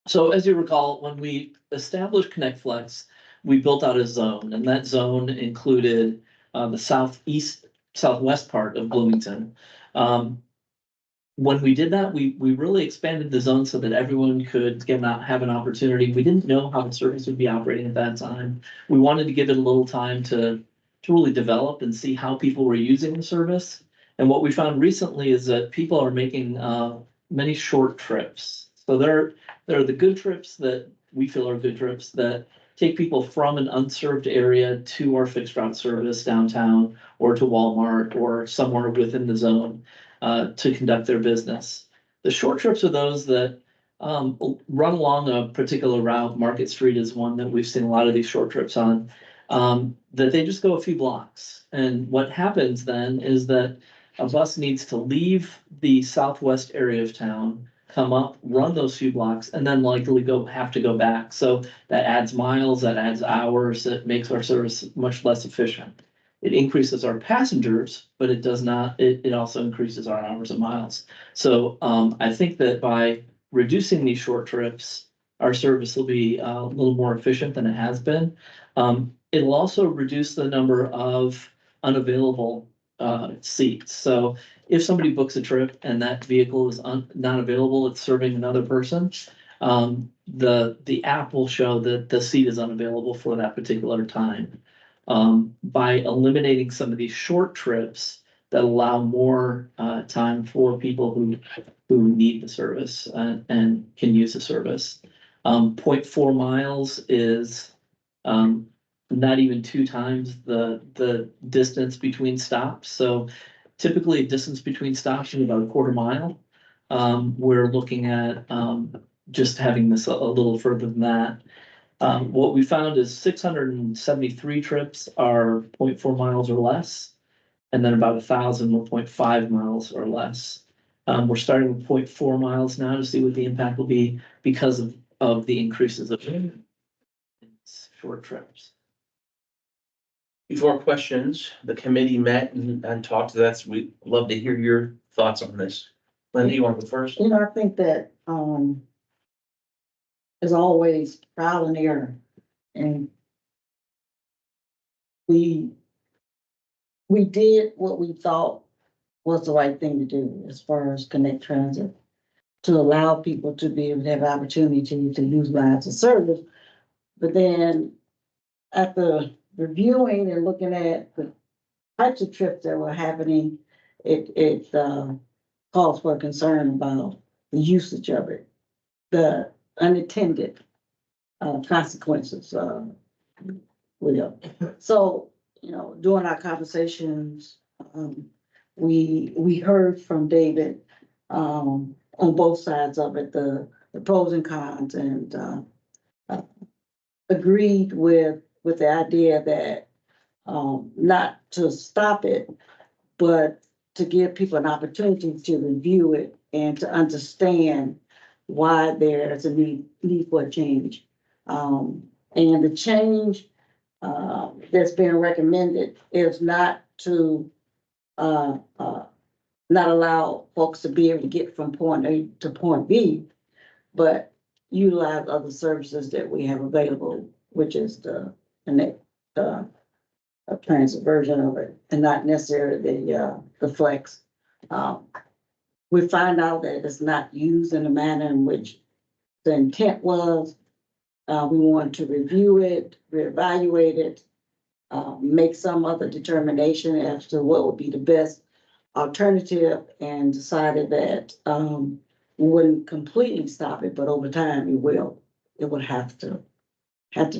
So as you recall, when we established Connect Flex, we built out a zone, and that zone included the southwest part of Bloomington. When we did that, we really expanded the zone so that everyone could have an opportunity. We didn't know how the service would be operating at that time. We wanted to give it a little time to really develop and see how people were using the service. And what we found recently is that people are making many short trips. So there are the good trips that we feel are good trips that take people from an unserved area to our fixed route service downtown or to Walmart or somewhere within the zone to conduct their business. The short trips are those that run along a particular route. Market Street is one that we've seen a lot of these short trips on, that they just go a few blocks. And what happens then is that a bus needs to leave the southwest area of town, come up, run those few blocks, and then likely have to go back. So that adds miles, that adds hours, that makes our service much less efficient. It increases our passengers, but it does not, it also increases our hours and miles. So I think that by reducing these short trips, our service will be a little more efficient than it has been. It'll also reduce the number of unavailable seats. So if somebody books a trip and that vehicle is not available, it's serving another person, the app will show that the seat is unavailable for that particular time. By eliminating some of these short trips that allow more time for people who need the service and can use the service. 0.4 miles is not even 2 times the distance between stops. So typically a distance between stops is about a quarter mile. We're looking at just having this a little further than that. What we found is 673 trips are 0.4 miles or less, and then about 1,000 were 0.5 miles or less. We're starting with 0.4 miles now to see what the impact will be because of the increases of short trips. Before questions, the committee met and talked to us. We'd love to hear your thoughts on this. Linda, you want to go first? You know, I think that, as always, trial and error. And we did what we thought was the right thing to do as far as Connect Transit, to allow people to be able to have opportunity to utilize the service. But then after reviewing and looking at the types of trips that were happening, it calls for concern about the usage of it, the unintended consequences with it. So, you know, during our conversations, we heard from David on both sides of it, the pros and cons, and agreed with the idea that not to stop it, but to give people an opportunity to review it and to understand why there's a need for a change. And the change that's been recommended is not to not allow folks to be able to get from point A to point B, but utilize other services that we have available, which is the Connect transit version of it, and not necessarily the flex. We find out that it's not used in the manner in which the intent was. We want to review it, reevaluate it, make some other determination as to what would be the best alternative, and decided that we wouldn't completely stop it, but over time it will have to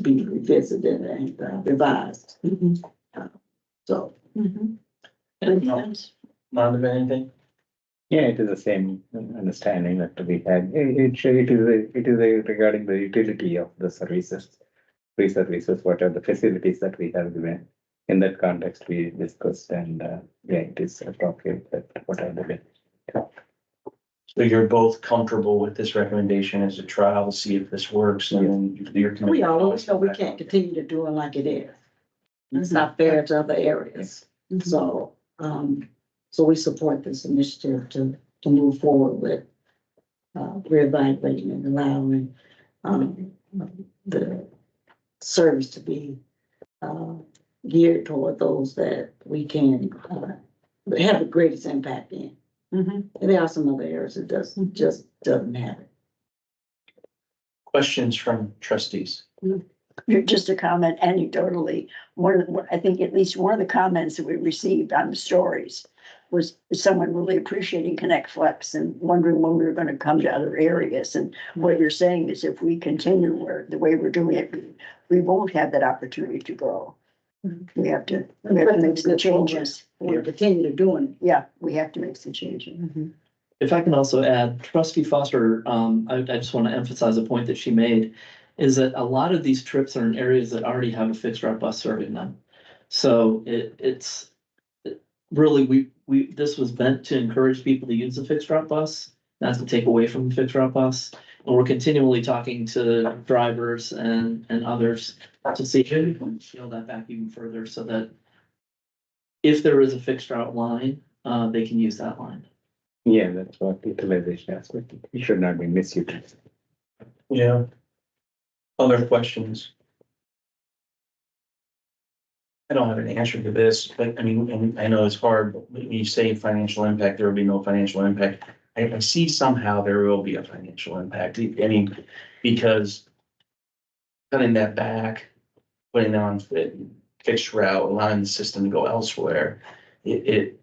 be revisited and revised. So. Monica, anything? Yeah, it is the same understanding that we had. It is regarding the utility of the services, free services, what are the facilities that we have given. In that context, we discussed, and yeah, it is appropriate that what are the benefits. So you're both comfortable with this recommendation as a trial to see if this works, and then your committee. We always know we can't continue to do it like it is. It's not fair to other areas. So, so we support this initiative to move forward with reevaluating and allowing the service to be geared toward those that we can have the greatest impact in. And there are some other areas that just doesn't have it. Questions from trustees? just a comment anecdotally, I think at least one of the comments that we received on the stories was someone really appreciating Connect Flex and wondering when we were gonna come to other areas. And what you're saying is if we continue the way we're doing it, we won't have that opportunity to grow. We have to make some changes. We'll continue doing. Yeah, we have to make some changes. If I can also add, Trustee Foster, I just want to emphasize a point that she made, is that a lot of these trips are in areas that already have a fixed route bus serving them. So it's really, this was meant to encourage people to use the fixed route bus, not to take away from the fixed route bus. And we're continually talking to drivers and others to see if we can scale that back even further so that if there is a fixed route line, they can use that line. Yeah, that's what utilization aspect. It should not be misused. Yeah. Other questions? I don't have an answer to this, but I mean, and I know it's hard, but when you say financial impact, there will be no financial impact. I see somehow there will be a financial impact. I mean, because cutting that back, putting it on fixed route, allowing the system to go elsewhere, it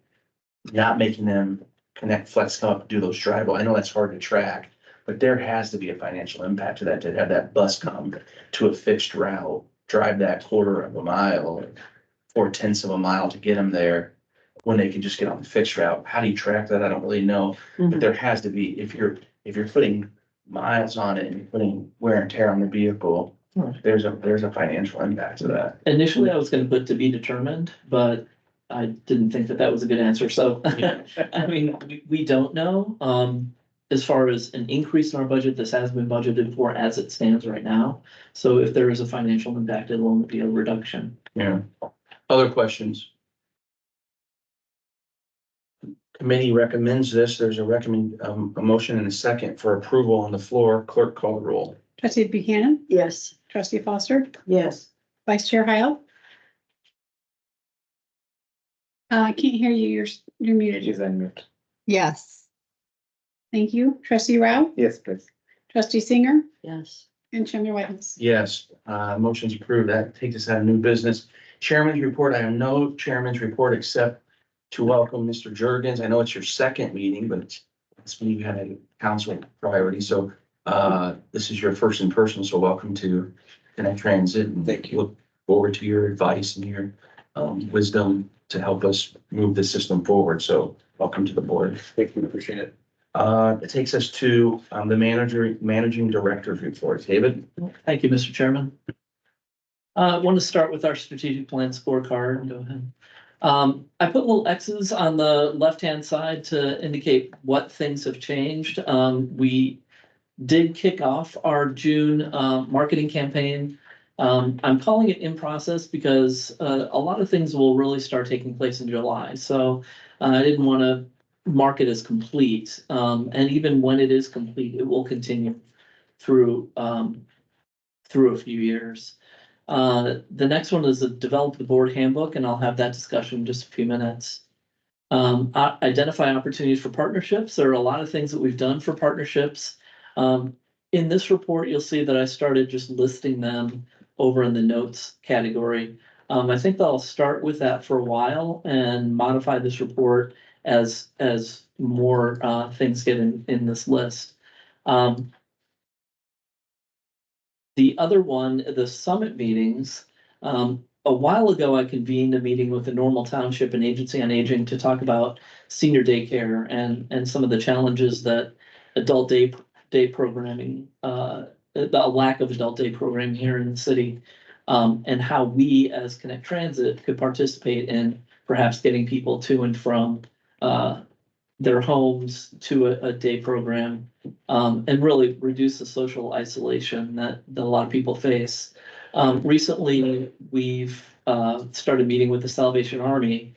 not making them Connect Flex come up and do those drive. I know that's hard to track, but there has to be a financial impact to that, to have that bus come to a fixed route, drive that quarter of a mile or 4/10 of a mile to get them there when they can just get on the fixed route. How do you track that? I don't really know, but there has to be, if you're putting miles on it and you're putting wear and tear on the vehicle, there's a financial impact to that. Initially, I was gonna put to be determined, but I didn't think that was a good answer. So, I mean, we don't know. As far as an increase in our budget, this has been budgeted for as it stands right now. So if there is a financial impact, it will only be a reduction. Yeah. Other questions? Committee recommends this. There's a motion and a second for approval on the floor. Clerk, call the roll. Trustee Buchanan, Yes. trustee Foster, Yes. vice chair Hyle. I can't hear you. You're muted. She's unmute. Yes. Thank you. Trustee Rao, Yes, please. trustee Singer, Yes. and Chairman Whitehouse. Yes, motion's approved. That takes us out of new business. Chairman's report. I have no chairman's report except to welcome Mr. Jurgens. I know it's your second meeting, but it's when you had a council priority. So this is your first in person, so welcome to Connect Transit. And thank you. Look forward to your advice and your wisdom to help us move the system forward. So welcome to the board. Thank you, appreciate it. It takes us to the managing director's report. David? Thank you, Mr. Chairman. I want to start with our strategic plan scorecard. Go ahead. I put little X's on the left-hand side to indicate what things have changed. We did kick off our June marketing campaign. I'm calling it in process because a lot of things will really start taking place in July. So I didn't want to mark it as complete. And even when it is complete, it will continue through a few years. The next one is to develop the board handbook, and I'll have that discussion in just a few minutes. Identify opportunities for partnerships. There are a lot of things that we've done for partnerships. In this report, you'll see that I started just listing them over in the notes category. I think that I'll start with that for a while and modify this report as more things get in this list. The other one, the summit meetings, a while ago, I convened a meeting with the Normal Township and Agency on Aging to talk about senior daycare and some of the challenges that adult day programming, the lack of adult day programming here in the city, and how we as Connect Transit could participate in perhaps getting people to and from their homes to a day program, and really reduce the social isolation that a lot of people face. Recently, we've started meeting with the Salvation Army,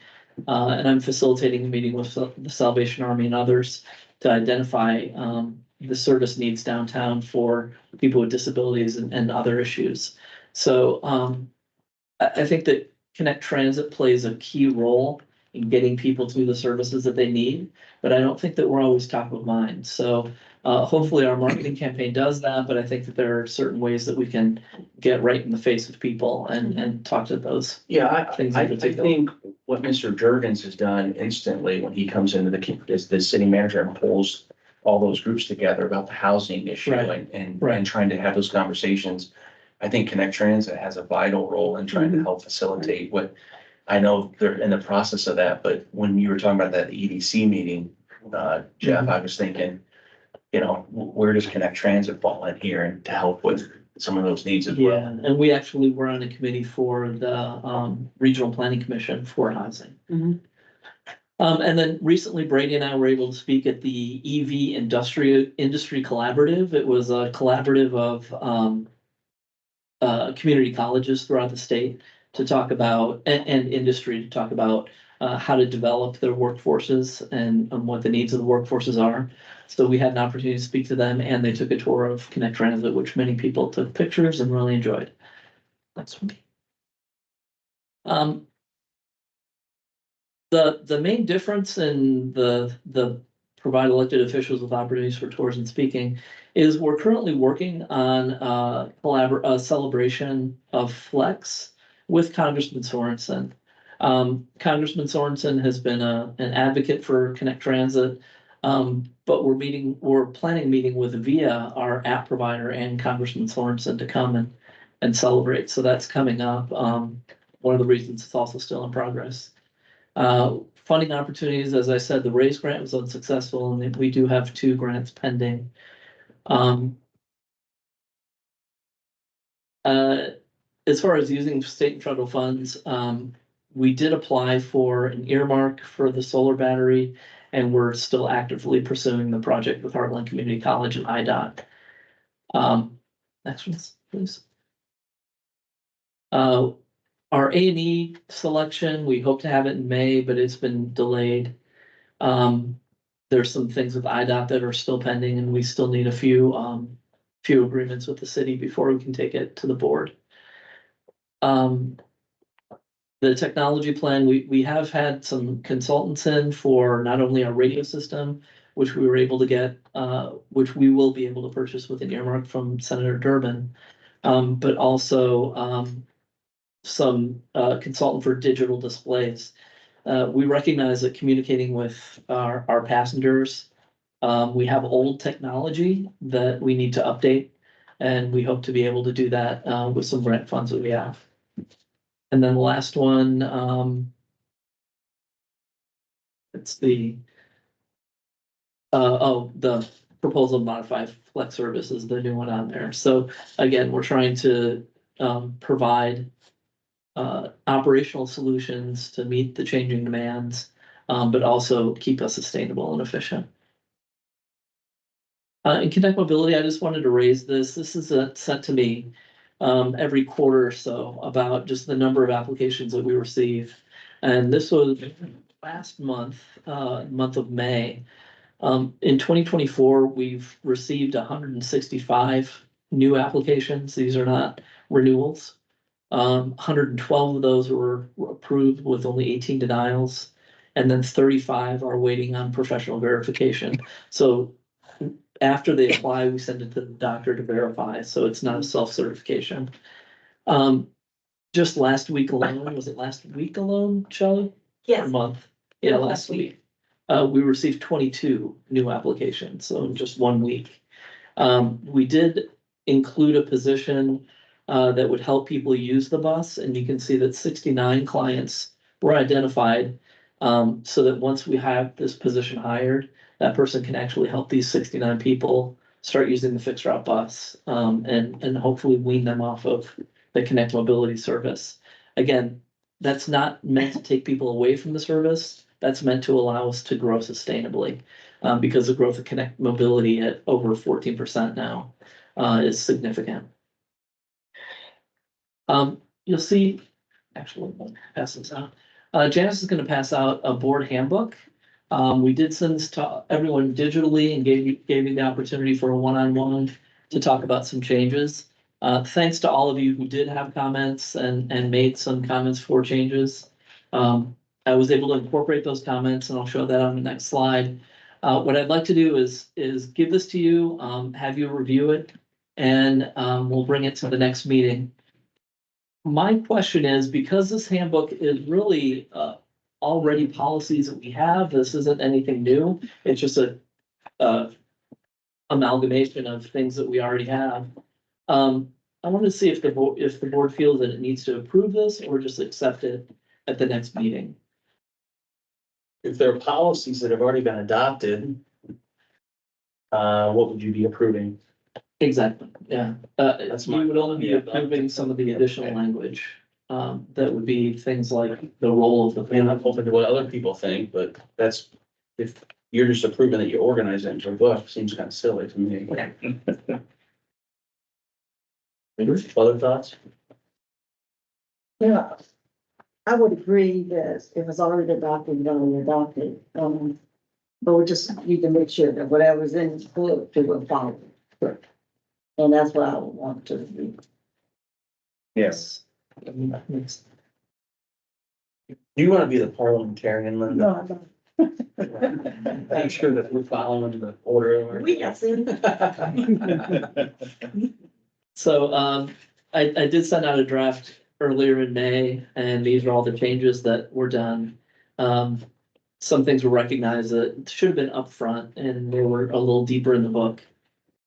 and I'm facilitating a meeting with the Salvation Army and others to identify the service needs downtown for people with disabilities and other issues. So I think that Connect Transit plays a key role in getting people to the services that they need. But I don't think that we're always top of mind. So hopefully our marketing campaign does that, but I think that there are certain ways that we can get right in the face of people and talk to those. Yeah, Things I in particular. think what Mr. Jurgens has done instantly when he comes into the city manager and pulls all those groups together about the housing issue Right. and trying to have those conversations. I think Connect Transit has a vital role in trying to help facilitate what, I know they're in the process of that, but when you were talking about that EDC meeting, Jeff, I was thinking, you know, where does Connect Transit fall in here and to help with some of those needs as well? Yeah, and we actually were on a committee for the Regional Planning Commission for housing. Mhm. And then recently Brady and I were able to speak at the EV Industry Collaborative. It was a collaborative of community colleges throughout the state to talk about, and industry to talk about how to develop their workforces and what the needs of the workforces are. So we had an opportunity to speak to them, and they took a tour of Connect Transit, which many people took pictures and really enjoyed. Next one. The main difference in the provide elected officials with opportunities for tours and speaking is we're currently working on a celebration of Flex with Congressman Sorensen. Congressman Sorensen has been an advocate for Connect Transit, but we're planning a meeting with VIA, our app provider, and Congressman Sorensen to come and celebrate. So that's coming up. One of the reasons it's also still in progress. Funding opportunities, as I said, the RAISE grant was unsuccessful, and we do have 2 grants pending. As far as using state and federal funds, we did apply for an earmark for the solar battery, and we're still actively pursuing the project with Heartland Community College and IDOT. Next one, please. Our A&E selection, we hope to have it in May, but it's been delayed. There's some things with IDOT that are still pending, and we still need a few agreements with the city before we can take it to the board. The technology plan, we have had some consultants in for not only our radio system, which we were able to get, which we will be able to purchase with an earmark from Senator Durbin, but also some consultant for digital displays. We recognize that communicating with our passengers, we have old technology that we need to update, and we hope to be able to do that with some grant funds that we have. And then the last one, it's the the proposal to modify Flex Service is the new one on there. So again, we're trying to provide operational solutions to meet the changing demands, but also keep us sustainable and efficient. In Connect Mobility, I just wanted to raise this. This is sent to me every quarter or so about just the number of applications that we receive. And this was last month, month of May. In 2024, we've received 165 new applications. These are not renewals. 112 of those were approved with only 18 denials, and then 35 are waiting on professional verification. So after they apply, we send it to the doctor to verify, so it's not a self-certification. Just last week alone, was it last week alone, Shelley? Yes. A month? Yeah, last week. We received 22 new applications, so in just 1 week. We did include a position that would help people use the bus, and you can see that 69 clients were identified, so that once we have this position hired, that person can actually help these 69 people start using the fixed route bus, and hopefully wean them off of the Connect Mobility service. Again, that's not meant to take people away from the service. That's meant to allow us to grow sustainably, because the growth of Connect Mobility at over 14% now is significant. You'll see, actually, I'll pass this out. Janice is going to pass out a board handbook. We did send this to everyone digitally and gave you the opportunity for a one-on-one to talk about some changes. Thanks to all of you who did have comments and made some comments for changes. I was able to incorporate those comments and I'll show that on the next slide. What I'd like to do is give this to you, have you review it, and we'll bring it to the next meeting. My question is, because this handbook is really already policies that we have, this isn't anything new. It's just a amalgamation of things that we already have. I want to see if the board feels that it needs to approve this or just accept it at the next meeting. If there are policies that have already been adopted, what would you be approving? Exactly, yeah. That's You would only be approving some of the additional language. That would be things like the role of the. I mean, I'm open to what other people think, but that's, if you're just approving that you organize it into a book, seems kind of silly to me. Other thoughts? Yeah, I would agree that if it's already adopted, then we adopt it. But we just need to make sure that whatever's in the book, they will follow. Correct. And that's what I would want to do. Yes. Do you want to be the parliamentarian, Linda? No, I don't. Make sure that we're following the order. We got seen. So, I did send out a draft earlier in May, and these are all the changes that were done. Some things were recognized that should have been upfront, and they were a little deeper in the book.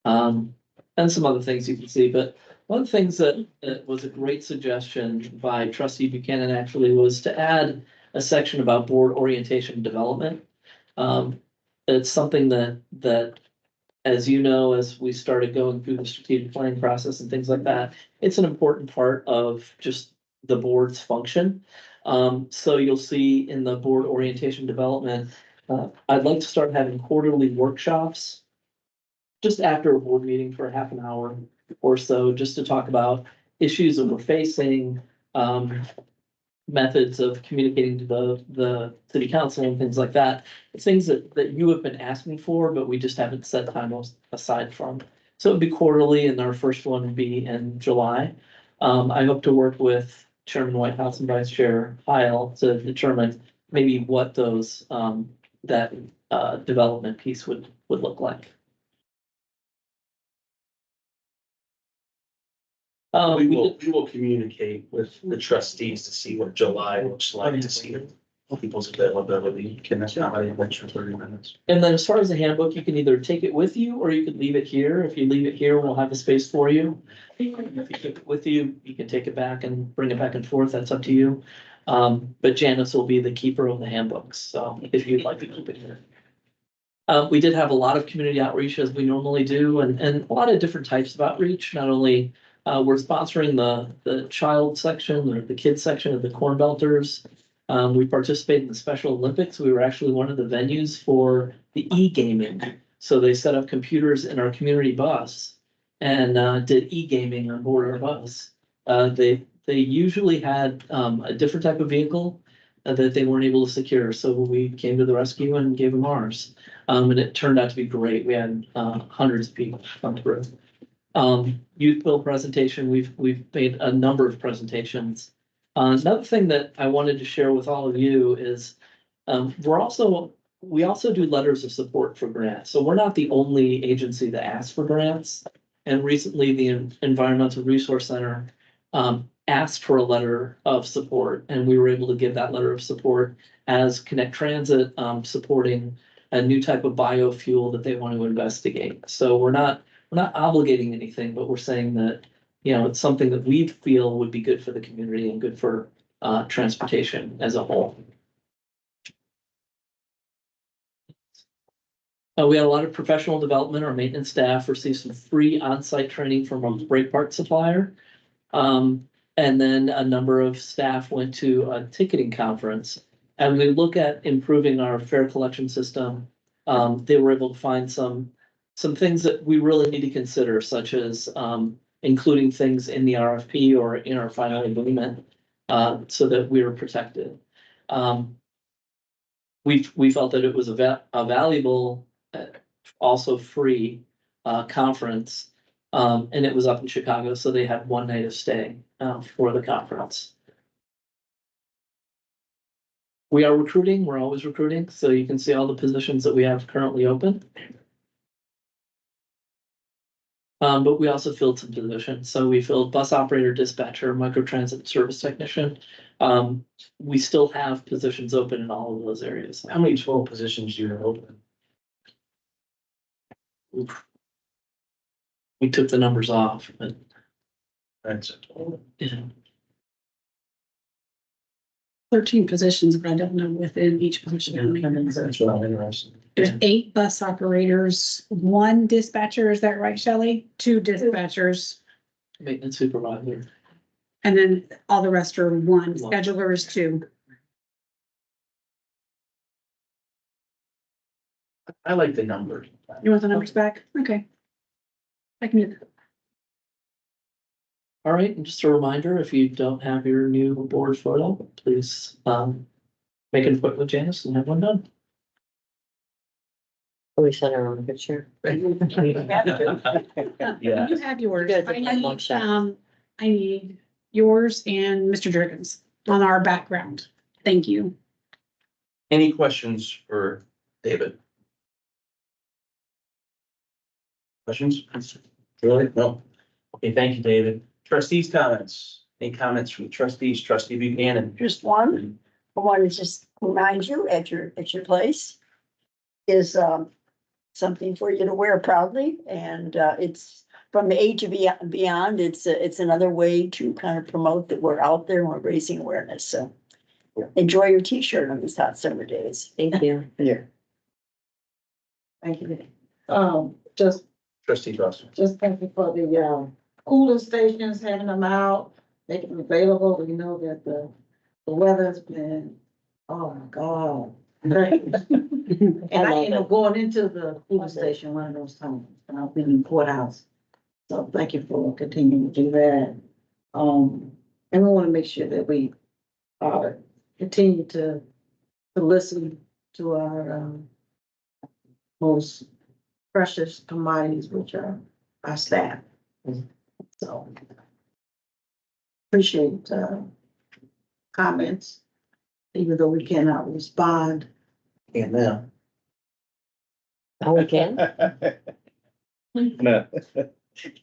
And some other things you can see, but one of the things that was a great suggestion by Trustee Buchanan actually was to add a section about board orientation and development. It's something that, as you know, as we started going through the strategic planning process and things like that, it's an important part of just the board's function. So you'll see in the board orientation development, I'd like to start having quarterly workshops just after a board meeting for a half an hour or so, just to talk about issues that we're facing, methods of communicating to the city council and things like that. It's things that you have been asking for, but we just haven't set time aside from. So it'd be quarterly, and our first one would be in July. I hope to work with Chairman Whitehouse and Vice Chair Heil to determine maybe what those, that development piece would look like. We will communicate with the trustees to see what July looks like, to see people's availability. Can accommodate that for 30 minutes. And then as far as the handbook, you can either take it with you or you could leave it here. If you leave it here, we'll have a space for you. If you take it with you, you can take it back and bring it back and forth. That's up to you. But Janice will be the keeper of the handbooks. So if you'd like to keep it here. We did have a lot of community outreach as we normally do, and a lot of different types of outreach. Not only we're sponsoring the child section or the kids section of the Corn Belters. We participated in the Special Olympics. We were actually one of the venues for the e-gaming. So they set up computers in our community bus and did e-gaming on board our bus. They usually had a different type of vehicle that they weren't able to secure. So we came to the rescue and gave them ours. And it turned out to be great. We had hundreds of people come through. Youth bill presentation, we've made a number of presentations. Another thing that I wanted to share with all of you is we also do letters of support for grants. So we're not the only agency that asks for grants. And recently the Environmental Resource Center asked for a letter of support, and we were able to give that letter of support as Connect Transit supporting a new type of biofuel that they want to investigate. So we're not obligating anything, but we're saying that, you know, it's something that we feel would be good for the community and good for transportation as a whole. We had a lot of professional development. Our maintenance staff received some free on-site training from a brake part supplier. And then a number of staff went to a ticketing conference. And we look at improving our fare collection system. They were able to find some things that we really need to consider, such as including things in the RFP or in our final agreement, so that we are protected. We felt that it was a valuable, also free conference, and it was up in Chicago, so they had one night of stay for the conference. We are recruiting, we're always recruiting, so you can see all the positions that we have currently open. But we also filled some positions, so we filled bus operator, dispatcher, microtransit service technician. We still have positions open in all of those areas. How many total positions do you have open? Oof. We took the numbers off, but That's yeah. 13 positions, but I don't know within each position. how many. that's what I'm interested in. There's 8 bus operators, 1 dispatcher, is that right, Shelley? 2 dispatchers, Maintenance supervisor. and then all the rest are 1. Scheduler is 2. I like the number. You want the numbers back? Okay. I can do that. All right, and just a reminder, if you don't have your new board photo, please make an appointment with Janice and have one done. We sent our own picture. Yeah. You have yours. You guys I have need, mugshots. I need yours and Mr. Durkin's on our background. Thank you. Any questions for David? Questions? Really? No. Okay, thank you, David. Trustees' comments. Any comments from trustees? Trustee Buchanan? Just one. I want to just remind you at your place is something for you to wear proudly, and it's from the age of beyond. It's another way to kind of promote that we're out there and we're raising awareness. So enjoy your T-shirt on these hot summer days. Thank you. Yeah. Thank you. Just Trustee Foster. thank you for the cooler stations, having them out, making them available. We know that the weather's been, oh my God. Right. And I end up going into the cooler station one of those times, and I've been in courthouse. So thank you for continuing to do that. And we want to make sure that we continue to listen to our most precious commodities, which are our staff. So appreciate comments, even though we cannot respond. And then. Oh, we can? No.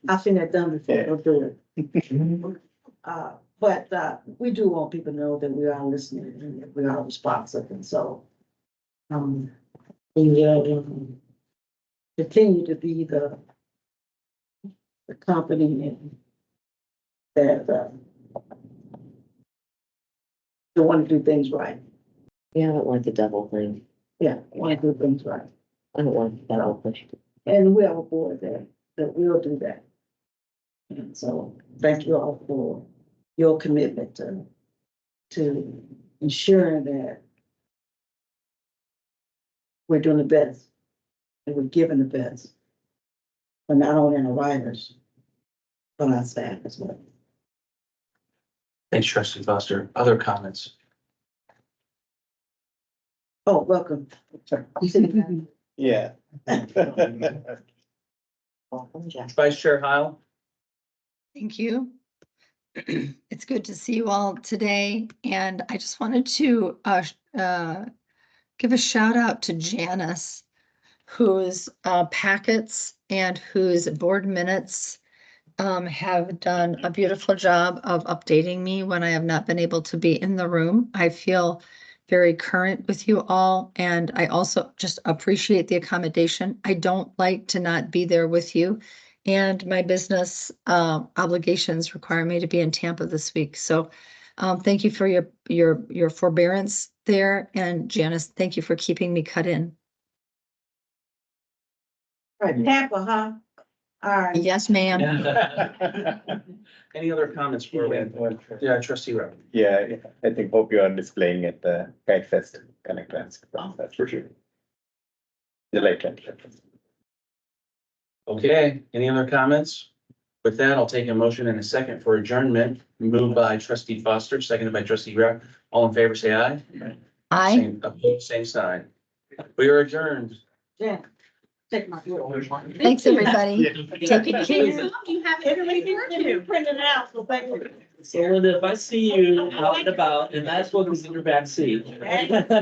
I've seen that done before, don't do it. But we do want people to know that we are listening and that we are responsive, and so we will continue to be the company that want to do things right. Yeah, I don't like the devil thing. Yeah, want to do things right. I don't like the devil thing. And we have a board that will do that. And so thank you all for your commitment to ensuring that we're doing the best and we're giving the best. But not only our riders, but our staff as well. Thanks, Trustee Foster. Other comments? Oh, welcome. Yeah. Welcome, Jack. Vice Chair Heil? Thank you. It's good to see you all today, and I just wanted to give a shout out to Janice, whose packets and whose board minutes have done a beautiful job of updating me when I have not been able to be in the room. I feel very current with you all, and I also just appreciate the accommodation. I don't like to not be there with you, and my business obligations require me to be in Tampa this week. So thank you for your forbearance there, and Janice, thank you for keeping me cut in. Right, Tampa, huh? All right. Yes, ma'am. Any other comments for me? Yeah, Trustee Rowe. Yeah, I think, hope you are displaying at the Kite Fest Connect Trans. That's for sure. The light transit. Okay, any other comments? With that, I'll take a motion in a second for adjournment, moved by Trustee Foster, seconded by Trustee Rowe. All in favor, say aye. Aye. Opposed, same sign. We are adjourned. Yeah. Thanks, everybody. Take good care. You have everybody printed out, so thank you. So Linda, if I see you out and about and that book is in your back seat.